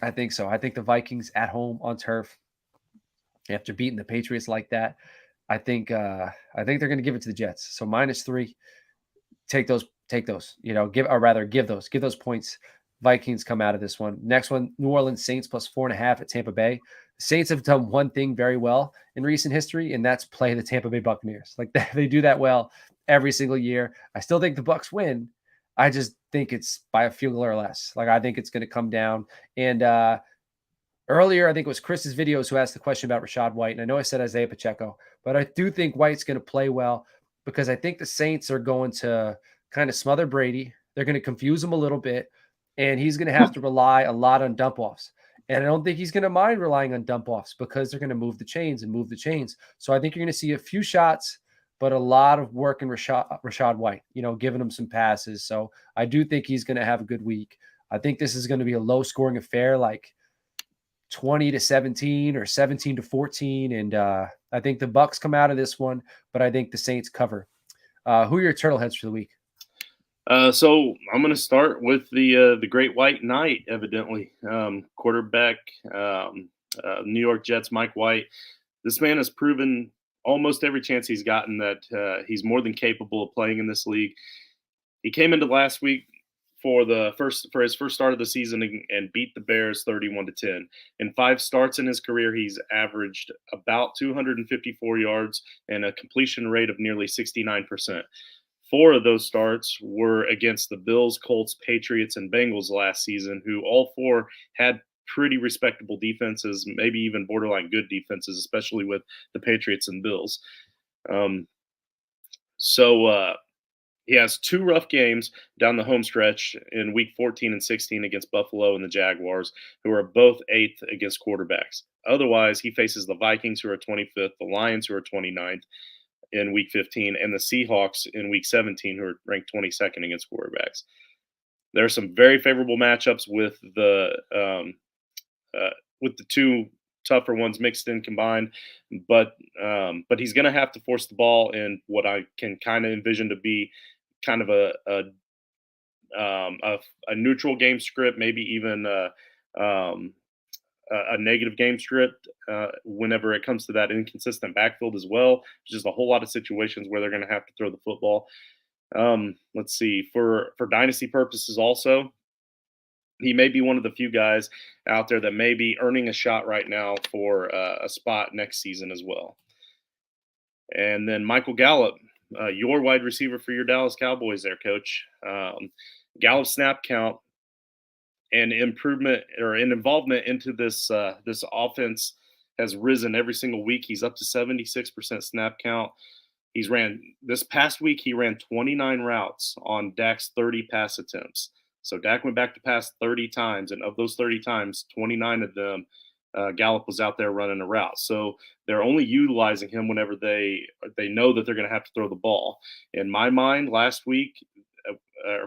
I think so. I think the Vikings at home on turf, after beating the Patriots like that, I think they're going to give it to the Jets. So -3, take those. Give those points. Vikings come out of this one. Next one, New Orleans Saints +4.5 at Tampa Bay. The Saints have done one thing very well in recent history, and that's play the Tampa Bay Buccaneers. Like they do that well every single year. I still think the Bucs win. I just think it's by a field goal or less. Like I think it's going to come down. And earlier, I think it was Chris's videos who asked the question about Rachaad White. And I know I said Isaiah Pacheco, but I do think White's going to play well because I think the Saints are going to kind of smother Brady. They're going to confuse him a little bit, and he's going to have to rely a lot on dump offs. And I don't think he's going to mind relying on dump offs because they're going to move the chains. So I think you're going to see a few shots, but a lot of work in Rachaad White, giving him some passes. So I do think he's going to have a good week. I think this is going to be a low-scoring affair, like 20-17 or 17-14. And I think the Bucks come out of this one, but I think the Saints cover. Who are your Turtleheads for the week? So I'm going to start with the Great White Knight, evidently, quarterback, New York Jets, Mike White. This man has proven almost every chance he's gotten that he's more than capable of playing in this league. He came into last week for his first start of the season and beat the Bears 31-10. In 5 starts in his career, he's averaged about 254 yards and a completion rate of nearly 69%. 4 of those starts were against the Bills, Colts, Patriots, and Bengals last season, who all 4 had pretty respectable defenses, maybe even borderline good defenses, especially with the Patriots and Bills. Um, so he has 2 rough games down the home stretch in week 14 and 16 against Buffalo and the Jaguars, who are both 8th against quarterbacks. Otherwise, he faces the Vikings, who are 25th, the Lions, who are 29th in week 15, and the Seahawks in week 17, who are ranked 22nd against quarterbacks. There are some very favorable matchups with the 2 tougher ones mixed in combined, but he's going to have to force the ball in what I can kind of envision to be kind of a neutral game script, maybe even a negative game script whenever it comes to that inconsistent backfield as well. There's just a whole lot of situations where they're going to have to throw the football. Let's see, for dynasty purposes also, he may be one of the few guys out there that may be earning a shot right now for a spot next season as well. And then Michael Gallup, your wide receiver for your Dallas Cowboys there, Coach. Gallup snap count and improvement or an involvement into this offense has risen every single week. He's up to 76% snap count. This past week, he ran 29 routes on Dak's 30 pass attempts. So Dak went back to pass 30 times, and of those 30 times, 29 of them, Gallup was out there running a route. So they're only utilizing him whenever they know that they're going to have to throw the ball. In my mind, last week,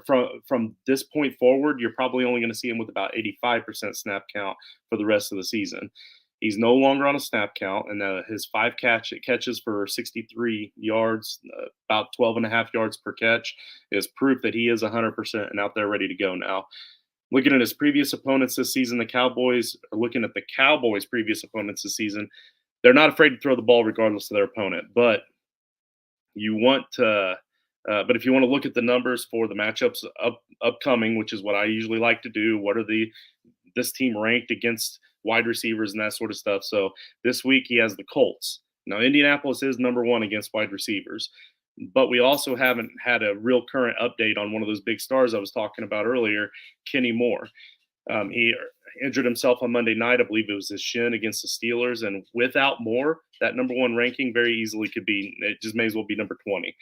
from this point forward, you're probably only going to see him with about 85% snap count for the rest of the season. He's no longer on a snap count, and his 5 catches for 63 yards, about 12 and a half yards per catch, is proof that he is 100% and out there ready to go now. Looking at his previous opponents this season, looking at the Cowboys' previous opponents this season, they're not afraid to throw the ball regardless of their opponent. But if you want to look at the numbers for the matchups upcoming, which is what I usually like to do, what are this team ranked against wide receivers and that sort of stuff. So this week he has the Colts. Now Indianapolis is number 1 against wide receivers, but we also haven't had a real current update on one of those big stars I was talking about earlier, Kenny Moore. He injured himself on Monday night. I believe it was his shin against the Steelers. And without Moore, that number 1 ranking very easily it just may as well be number 20.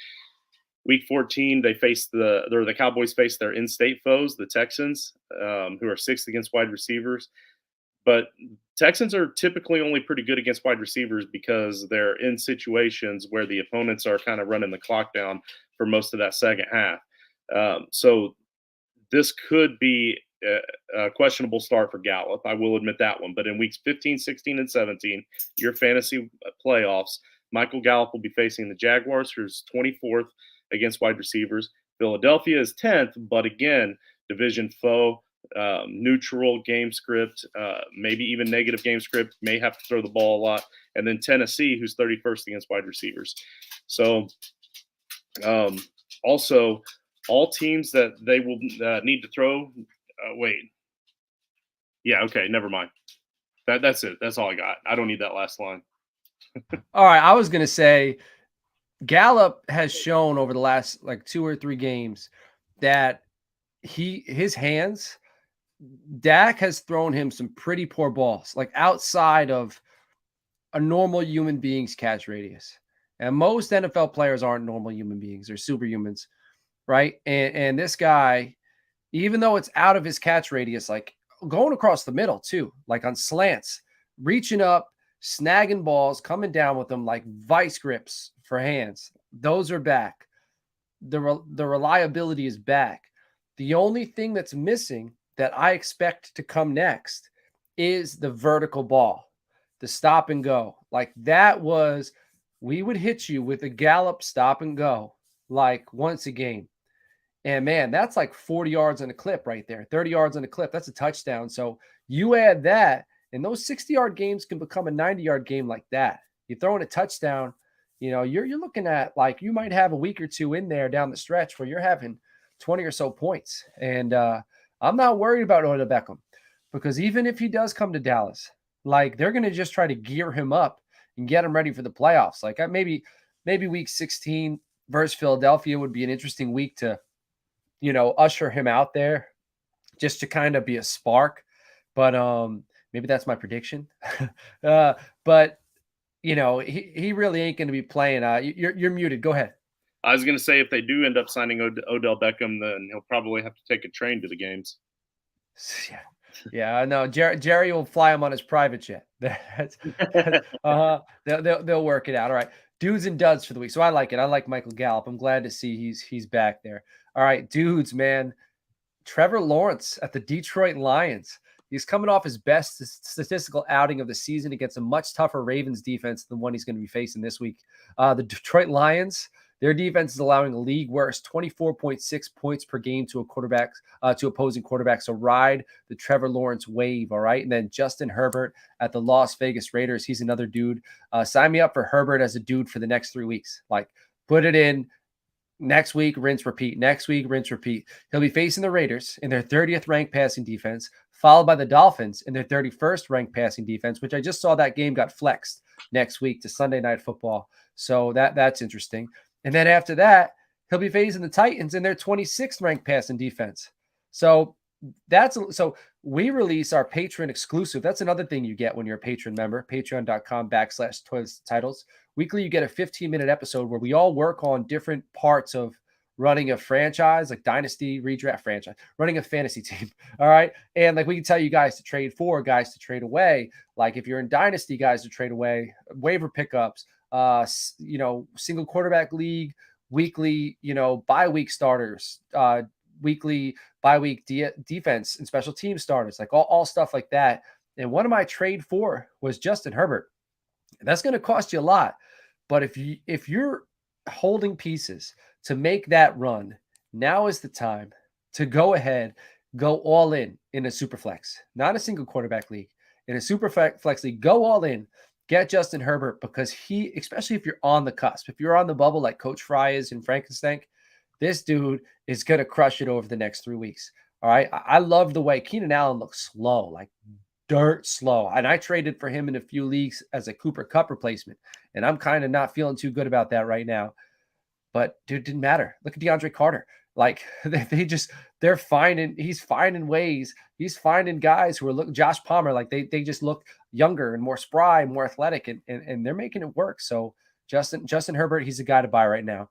Week 14, the Cowboys face their in-state foes, the Texans, who are 6th against wide receivers. But Texans are typically only pretty good against wide receivers because they're in situations where the opponents are kind of running the clock down for most of that second half. So this could be a questionable start for Gallup. I will admit that one. But in weeks 15, 16, and 17, your fantasy playoffs, Michael Gallup will be facing the Jaguars, who's 24th against wide receivers. Philadelphia is 10th, but again, division foe. Neutral game script, maybe even negative game script, may have to throw the ball a lot. And then Tennessee, who's 31st against wide receivers. So also, all teams that they will need to throw. Never mind. That's it. That's all I got. I don't need that last line. All right, I was going to say Gallup has shown over the last like 2 or 3 games that his hands, Dak has thrown him some pretty poor balls, like outside of a normal human being's catch radius. And most NFL players aren't normal human beings, they're superhumans, right? And this guy, even though it's out of his catch radius, like going across the middle too, like on slants, reaching up, snagging balls, coming down with them like vice grips for hands. Those are back. The reliability is back. The only thing that's missing that I expect to come next is the vertical ball. the stop and go. Like that was, we would hit you with a Gallup stop and go like once a game. And man, that's like 40 yards on a clip right there, 30 yards on a clip. That's a touchdown. So you add that, and those 60-yard games can become a 90-yard game like that. You throw in a touchdown, you're looking at like you might have a week or two in there down the stretch where you're having 20 or so points. And I'm not worried about Odell Beckham because even if he does come to Dallas, like they're going to just try to gear him up and get him ready for the playoffs. Like maybe week 16 versus Philadelphia would be an interesting week to usher him out there just to kind of be a spark. But maybe that's my prediction. But he really ain't going to be playing. You're muted. Go ahead. I was going to say if they do end up signing Odell Beckham, then he'll probably have to take a train to the games. Yeah, I know. Jerry will fly him on his private jet. They'll work it out. All right, dudes and duds for the week. So I like it. I like Michael Gallup. I'm glad to see he's back there. All right, dudes, man. Trevor Lawrence at the Detroit Lions. He's coming off his best statistical outing of the season against a much tougher Ravens defense than one he's going to be facing this week. The Detroit Lions, their defense is allowing a league worst 24.6 points per game to opposing quarterbacks. So ride the Trevor Lawrence wave, all right? And then Justin Herbert at the Las Vegas Raiders. He's another dude. Sign me up for Herbert as a dude for the next 3 weeks. Like, put it in. Next week, rinse, repeat. Next week, rinse, repeat. He'll be facing the Raiders in their 30th ranked passing defense, followed by the Dolphins in their 31st ranked passing defense, which I just saw that game got flexed next week to Sunday Night Football. So that's interesting. And then after that, he'll be facing the Titans in their 26th ranked passing defense. So we release our patron exclusive. That's another thing you get when you're a patron member, patreon.com/ToiletsToTitles. Weekly, you get a 15-minute episode where we all work on different parts of running a franchise, like dynasty, redraft franchise, running a fantasy team. All right. And like we can tell you guys to trade for, guys to trade away. Like if you're in dynasty, guys to trade away, waiver pickups, single quarterback league, weekly, bye week starters, weekly bye week defense and special team starters, like all stuff like that. And one of my trade for was Justin Herbert. That's going to cost you a lot. But if you're holding pieces to make that run, now is the time to go ahead, go all in a super flex, not a single quarterback league. In a super flex league, go all in, get Justin Herbert, because especially if you're on the cusp, if you're on the bubble like Coach Fry is in Frankenstein, this dude is going to crush it over the next 3 weeks. All right. I love the way Keenan Allen looks slow, like dirt slow. And I traded for him in a few leagues as a Cooper Kupp replacement. And I'm kind of not feeling too good about that right now. But dude, didn't matter. Look at DeAndre Carter. Like they're finding, he's finding ways. He's finding guys who are Josh Palmer. Like they just look younger and more spry, more athletic, and they're making it work. So Justin Herbert, he's a guy to buy right now.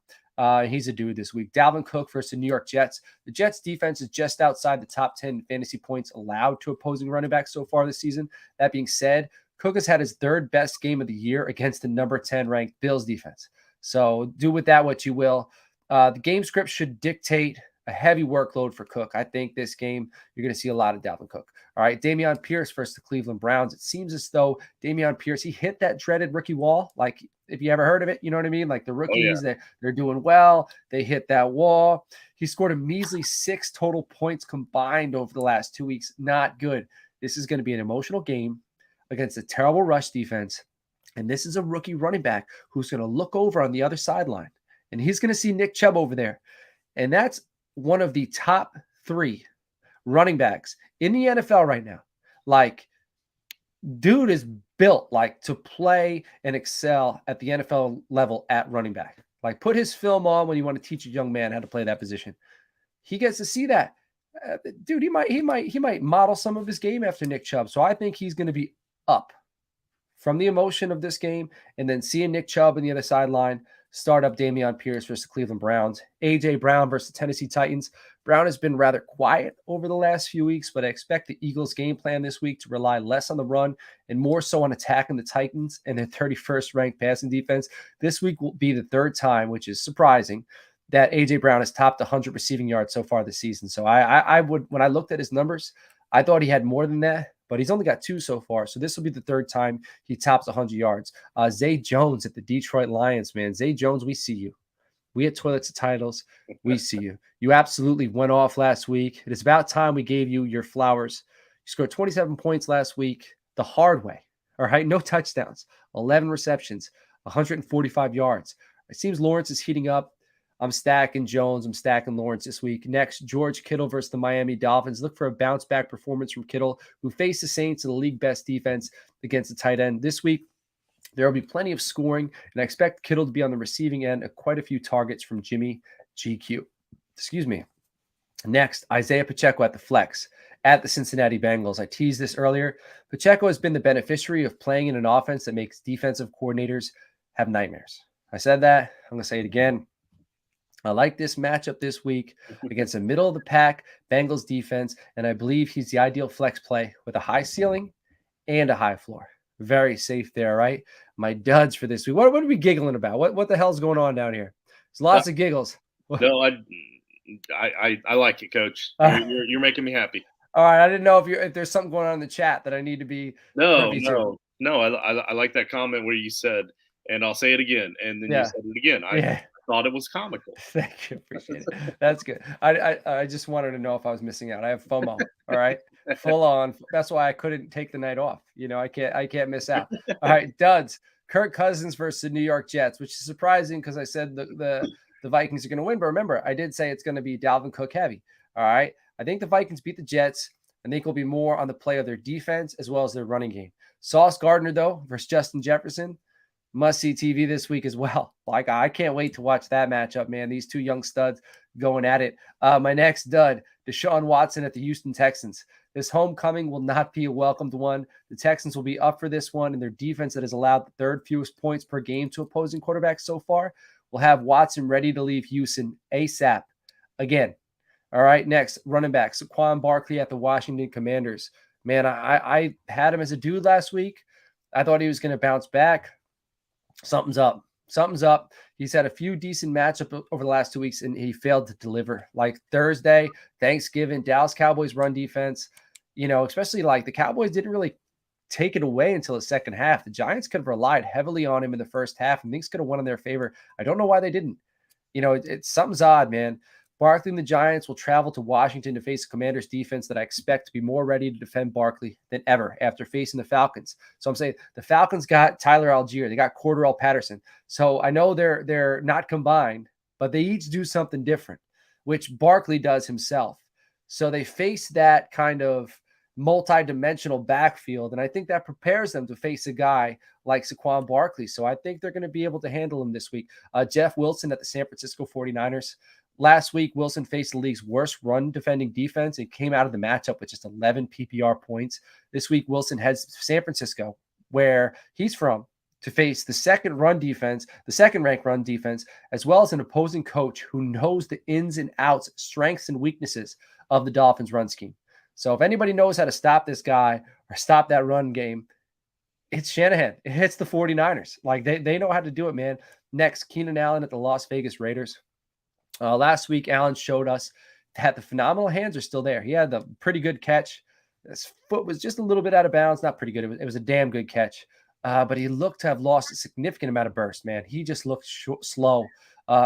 He's a dude this week. Dalvin Cook versus the New York Jets. The Jets defense is just outside the top 10 fantasy points allowed to opposing running backs so far this season. That being said, Cook has had his third best game of the year against the number 10 ranked Bills defense. So do with that what you will. The game script should dictate a heavy workload for Cook. I think this game, you're going to see a lot of Dalvin Cook. All right, Dameon Pierce versus the Cleveland Browns. It seems as though Dameon Pierce, he hit that dreaded rookie wall. Like, if you ever heard of it, you know what I mean? Like the rookies, they're doing well. They hit that wall. He scored a measly 6 total points combined over the last 2 weeks. Not good. This is going to be an emotional game against a terrible rush defense. And this is a rookie running back who's going to look over on the other sideline. And he's going to see Nick Chubb over there. And that's one of the top 3 running backs in the NFL right now. Like, dude is built like to play and excel at the NFL level at running back. Like, put his film on when you want to teach a young man how to play that position. He gets to see that. Dude, he might model some of his game after Nick Chubb. So I think he's going to be up from the emotion of this game, and then seeing Nick Chubb on the other sideline, start up Dameon Pierce versus the Cleveland Browns. A.J. Brown versus the Tennessee Titans. Brown has been rather quiet over the last few weeks, but I expect the Eagles' game plan this week to rely less on the run and more so on attacking the Titans and their 31st ranked passing defense. This week will be the 3rd time, which is surprising, that A.J. Brown has topped 100 receiving yards so far this season. So I would, when I looked at his numbers, I thought he had more than that, but he's only got 2 so far. So this will be the 3rd time he tops 100 yards. Zay Jones at the Detroit Lions, man. Zay Jones, we see you. We at ToiletsToTitles, we see you. You absolutely went off last week. It is about time we gave you your flowers. You scored 27 points last week the hard way. All right, no touchdowns, 11 receptions, 145 yards. It seems Lawrence is heating up. I'm stacking Jones. I'm stacking Lawrence this week. Next, George Kittle versus the Miami Dolphins. Look for a bounce back performance from Kittle, who faced the Saints in the league best defense against the tight end. This week, there will be plenty of scoring, and I expect Kittle to be on the receiving end of quite a few targets from Jimmy GQ. Excuse me. Next, Isaiah Pacheco at the flex at the Cincinnati Bengals. I teased this earlier. Pacheco has been the beneficiary of playing in an offense that makes defensive coordinators have nightmares. I said that. I'm going to say it again. I like this matchup this week against a middle of the pack Bengals defense, and I believe he's the ideal flex play with a high ceiling and a high floor. Very safe there, right? My duds for this week. What are we giggling about? What the hell's going on down here? There's lots of giggles. No, I like it, Coach. You're making me happy. All right, I didn't know if there's something going on in the chat that I need to be privy to. No. I like that comment where you said, and I'll say it again, and then you said it again. I thought it was comical. Thank you, appreciate it. That's good. I just wanted to know if I was missing out. I have FOMO. All right, full on. That's why I couldn't take the night off. You know, I can't miss out. All right, duds. Kirk Cousins versus the New York Jets, which is surprising because I said the Vikings are going to win. But remember, I did say it's going to be Dalvin Cook heavy. All right. I think the Vikings beat the Jets. I think it'll be more on the play of their defense as well as their running game. Sauce Gardner, though, versus Justin Jefferson. Must-see TV this week as well. Like, I can't wait to watch that matchup, man. These 2 young studs going at it. My next dud, Deshaun Watson at the Houston Texans. This homecoming will not be a welcomed one. The Texans will be up for this one, and their defense that has allowed the 3rd fewest points per game to opposing quarterbacks so far will have Watson ready to leave Houston ASAP again. All right, next, running back, Saquon Barkley at the Washington Commanders. Man, I had him as a dude last week. I thought he was going to bounce back. Something's up. Something's up. He's had a few decent matchups over the last 2 weeks, and he failed to deliver. Like Thursday, Thanksgiving, Dallas Cowboys run defense, you know, especially like the Cowboys didn't really take it away until the second half. The Giants could have relied heavily on him in the first half, and things could have won in their favor. I don't know why they didn't. You know, it's something's odd, man. Barkley and the Giants will travel to Washington to face the Commanders defense that I expect to be more ready to defend Barkley than ever after facing the Falcons. So I'm saying the Falcons got Tyler Algier. They got Cordarrelle Patterson. So I know they're not combined, but they each do something different, which Barkley does himself. So they face that kind of multi-dimensional backfield, and I think that prepares them to face a guy like Saquon Barkley. So I think they're going to be able to handle him this week. Jeff Wilson at the San Francisco 49ers. Last week, Wilson faced the league's worst run defending defense and came out of the matchup with just 11 PPR points. This week, Wilson heads to San Francisco, where he's from, to face the second ranked run defense, as well as an opposing coach who knows the ins and outs, strengths and weaknesses of the Dolphins run scheme. So if anybody knows how to stop this guy or stop that run game, it's Shanahan. It hits the 49ers. Like they know how to do it, man. Next, Keenan Allen at the Las Vegas Raiders. Last week, Allen showed us that the phenomenal hands are still there. He had the pretty good catch. His foot was just a little bit out of bounds. Not pretty good. It was a damn good catch. But he looked to have lost a significant amount of burst, man. He just looked slow.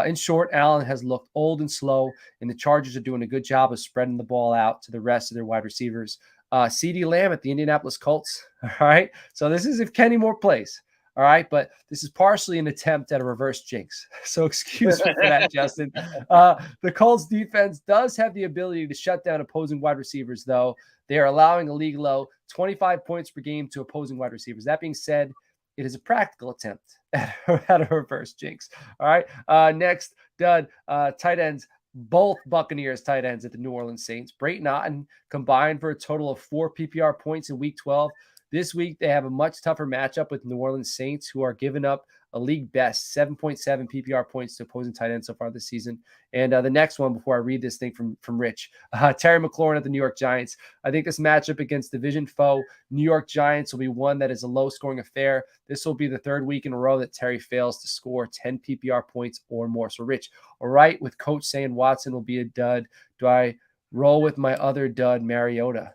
In short, Allen has looked old and slow, and the Chargers are doing a good job of spreading the ball out to the rest of their wide receivers. CeeDee Lamb at the Indianapolis Colts. All right. So this is if Kenny Moore plays. All right, but this is partially an attempt at a reverse jinx. So excuse me for that, Justin. The Colts defense does have the ability to shut down opposing wide receivers, though. They are allowing a league low 25 points per game to opposing wide receivers. That being said, it is a practical attempt at a reverse jinx. All right, next, dud, tight ends. Both Buccaneers tight ends at the New Orleans Saints. Brayton Otten combined for a total of 4 PPR points in Week 12. This week, they have a much tougher matchup with New Orleans Saints, who are giving up a league best 7.7 PPR points to opposing tight ends so far this season. And the next one, before I read this thing from Rich, Terry McLaurin at the New York Giants. I think this matchup against division foe New York Giants will be one that is a low-scoring affair. This will be the 3rd week in a row that Terry fails to score 10 PPR points or more. So, Rich, all right, with Coach saying Watson will be a dud, do I roll with my other dud, Mariota.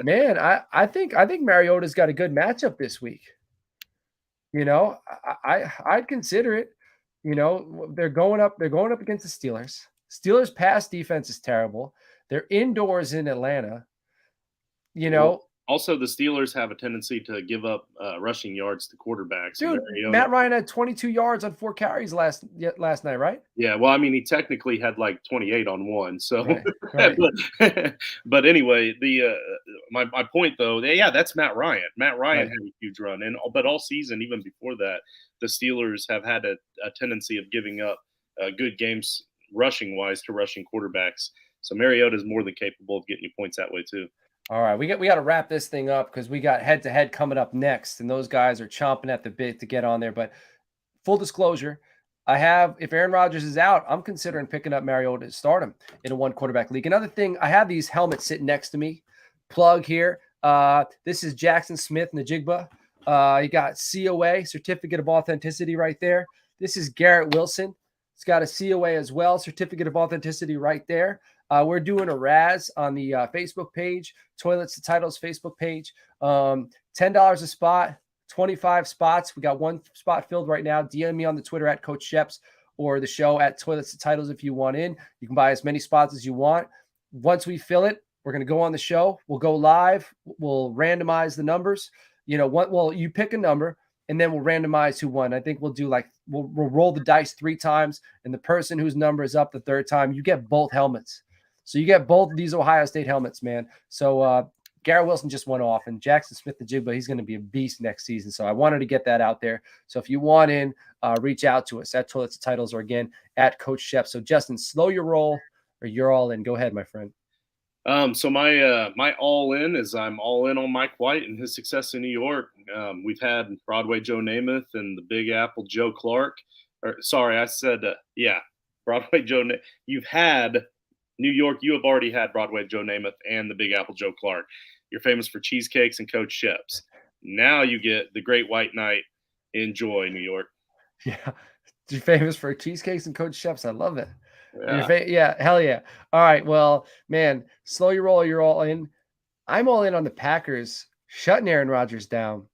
Man, I think Mariota's got a good matchup this week. You know, I'd consider it. You know, they're going up against the Steelers. Steelers pass defense is terrible. They're indoors in Atlanta. You Well, know, also the Steelers have a tendency to give up rushing yards to quarterbacks, and dude, Mariota. Matt Ryan had 22 yards on 4 carries last night, right? Yeah, well, I mean, he technically had like 28 on one. So, Right, right, but anyway, my point though, yeah, that's Matt Ryan. Matt Ryan right. had a huge run, and but all season, even before that, the Steelers have had a tendency of giving up good games rushing wise to rushing quarterbacks. So Mariota is more than capable of getting you points that way too. All right, we got to wrap this thing up because we got head to head coming up next, and those guys are chomping at the bit to get on there. But full disclosure, if Aaron Rodgers is out, I'm considering picking up Mariota to start him in a 1 quarterback league. Another thing, I have these helmets sitting next to me. Plug here. This is Jackson Smith Najigba. You got COA, Certificate of Authenticity, right there. This is Garrett Wilson. It's got a COA as well, Certificate of Authenticity right there. We're doing a Raz on the Facebook page, Toilets to Titles Facebook page. $10 a spot, 25 spots. We got 1 spot filled right now. DM me on the Twitter at Coach Sheps or the show at Toilets to Titles if you want in. You can buy as many spots as you want. Once we fill it, we're going to go on the show. We'll go live. We'll randomize the numbers. You pick a number, and then we'll randomize who won. I think we'll do we'll roll the dice 3 times, and the person whose number is up the 3rd time, you get both helmets. So you get both of these Ohio State helmets, man. So Garrett Wilson just went off, and Jackson Smith the Jigba, he's going to be a beast next season. So I wanted to get that out there. So if you want in, reach out to us at Toilets Titles or again at Coach Shep. So Justin, slow your roll or you're all in. Go ahead, my friend. So my all in is I'm all in on Mike White and his success in New York. We've had Broadway Joe Namath and the Big Apple Joe Clark. Or sorry, I said Broadway Joe. You've had New York. You have already had Broadway Joe Namath and the Big Apple Joe Clark. You're famous for cheesecakes and Coach Sheps. Now you get the Great White Knight. Enjoy, New York. Yeah, you're famous for cheesecakes and Coach Sheps. I love it. Yeah. Yeah, hell yeah. All right, well, man, slow your roll. You're all in. I'm all in on the Packers shutting Aaron Rodgers down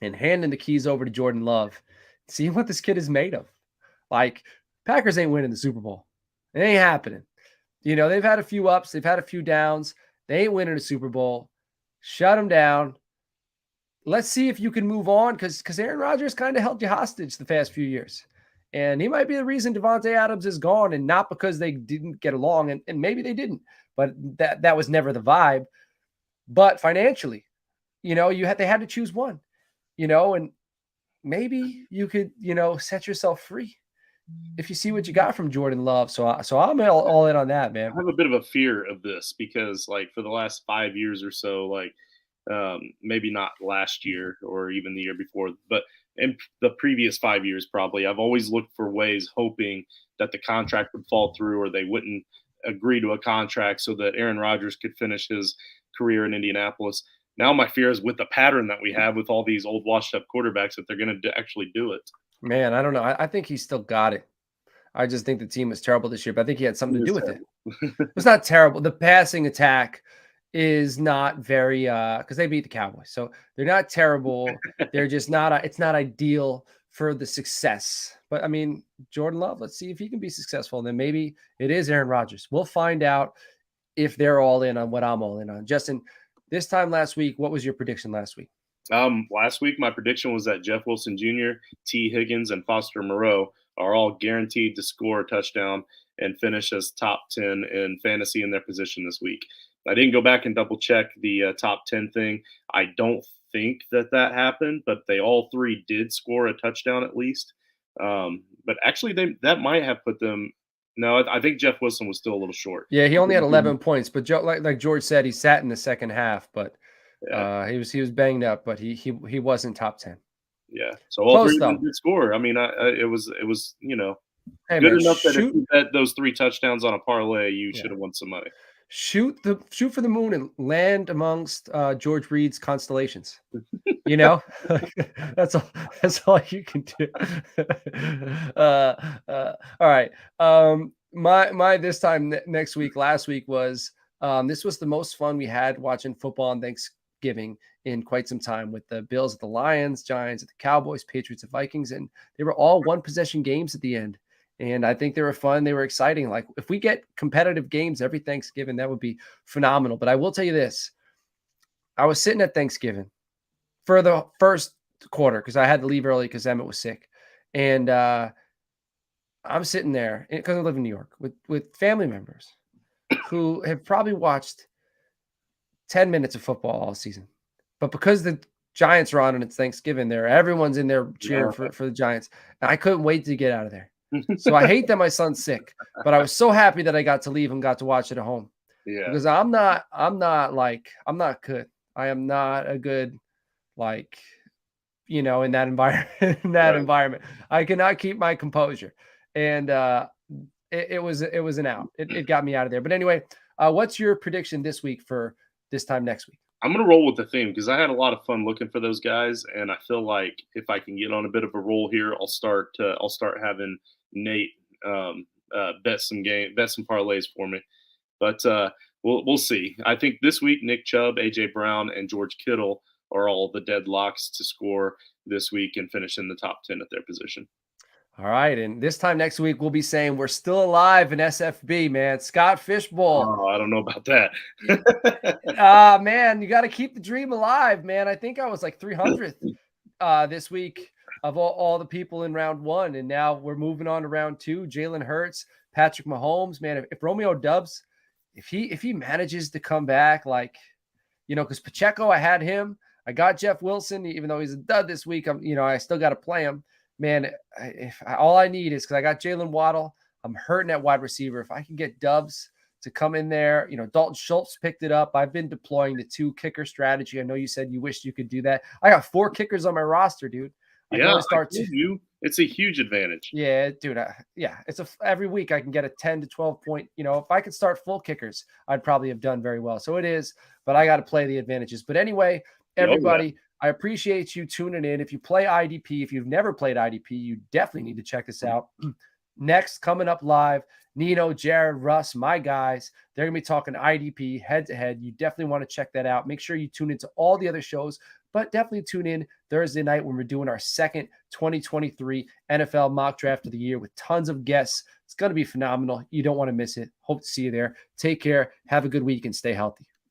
and handing the keys over to Jordan Love. Seeing what this kid is made of. Like, Packers ain't winning the Super Bowl. It ain't happening. You know, they've had a few ups, they've had a few downs. They ain't winning a Super Bowl. Shut them down. Let's see if you can move on because Aaron Rodgers kind of held you hostage the past few years. And he might be the reason Devontae Adams is gone, and not because they didn't get along, and maybe they didn't, but that was never the vibe. But financially, they had to choose one, and maybe you could, set yourself free if you see what you got from Jordan Love. So I'm all in on that, man. I have a bit of a fear of this because, like, for the last 5 years or so, like, maybe not last year or even the year before, but in the previous 5 years, probably, I've always looked for ways, hoping that the contract would fall through or they wouldn't agree to a contract so that Aaron Rodgers could finish his career in Indianapolis. Now my fear is with the pattern that we have with all these old washed up quarterbacks that they're going to actually do it. Man, I don't know. I think he's still got it. I just think the team was terrible this year, but I think he had something to do with it. It's not terrible. The passing attack is not very because they beat the Cowboys. So they're not terrible. They're just not it's not ideal for the success. But I mean, Jordan Love, let's see if he can be successful. And then maybe it is Aaron Rodgers. We'll find out if they're all in on what I'm all in on. Justin, this time last week, what was your prediction last week? Last week, my prediction was that Jeff Wilson Jr., T. Higgins, and Foster Moreau are all guaranteed to score a touchdown and finish as top 10 in fantasy in their position this week. I didn't go back and double check the top 10 thing. I don't think that happened, but they all 3 did score a touchdown at least. But actually, that might have put them. No, I think Jeff Wilson was still a little short. Yeah, he only had 11 points, but like George said, he sat in the second half, but he was banged up, but he wasn't top 10. Yeah, so all 3 of them did score. I mean, it was good enough that if you bet those 3 touchdowns on a parlay, you should have won some money. Shoot for the moon and land amongst George Reed's constellations. That's all you can do. All right. my this time next week, last week was this was the most fun we had watching football on Thanksgiving in quite some time, with the Bills at the Lions, Giants at the Cowboys, Patriots at Vikings, and they were all one possession games at the end. And I think they were fun. They were exciting. Like, if we get competitive games every Thanksgiving, that would be phenomenal. But I will tell you this. I was sitting at Thanksgiving for the first quarter because I had to leave early because Emmett was sick. And I'm sitting there because I live in New York with family members who have probably watched 10 minutes of football all season. But because the Giants are on and it's Thanksgiving there, everyone's in there cheering for the Giants. And I couldn't wait to get out of there. So I hate that my son's sick, but I was so happy that I got to leave and got to watch it at home. Yeah. Because I'm not good. I am not a good, like, in that environment, I cannot keep my composure. And it was an out. It got me out of there. But anyway, what's your prediction this week for this time next week? I'm gonna roll with the theme because I had a lot of fun looking for those guys, and I feel like if I can get on a bit of a roll here, I'll start having Nate bet some parlays for me. But we'll see. I think this week Nick Chubb, AJ Brown, and George Kittle are all the deadlocks to score this week and finish in the top 10 at their position. All right, and this time next week we'll be saying we're still alive in SFB, man. Scott Fishbowl. Oh, I don't know about that. Man, you got to keep the dream alive, man. I think I was like 300th this week of all the people in round one, and now we're moving on to round two. Jalen Hurts, Patrick Mahomes, man. If Romeo Dubs, if he manages to come back, like, because Pacheco, I had him. I got Jeff Wilson, even though he's a dud this week. I still got to play him. Man, all I need is, because I got Jalen Waddle, I'm hurting at wide receiver. If I can get Dubs to come in there, Dalton Schultz picked it up. I've been deploying the 2 kicker strategy. I know you said you wished you could do that. I got 4 kickers on my roster, dude. I can only start 2. It's a huge advantage. Yeah, dude. It's every week I can get a 10 to 12 point. If I could start full kickers, I'd probably have done very well. So it is, but I got to play the advantages. But anyway, everybody, I appreciate you tuning in. If you play IDP, if you've never played IDP, you definitely need to check this out. Next, coming up live, Nino, Jared, Russ, my guys, they're going to be talking IDP head to head. You definitely want to check that out. Make sure you tune into all the other shows, but definitely tune in Thursday night when we're doing our second 2023 NFL mock draft of the year with tons of guests. It's going to be phenomenal. You don't want to miss it. Hope to see you there. Take care. Have a good week and stay healthy.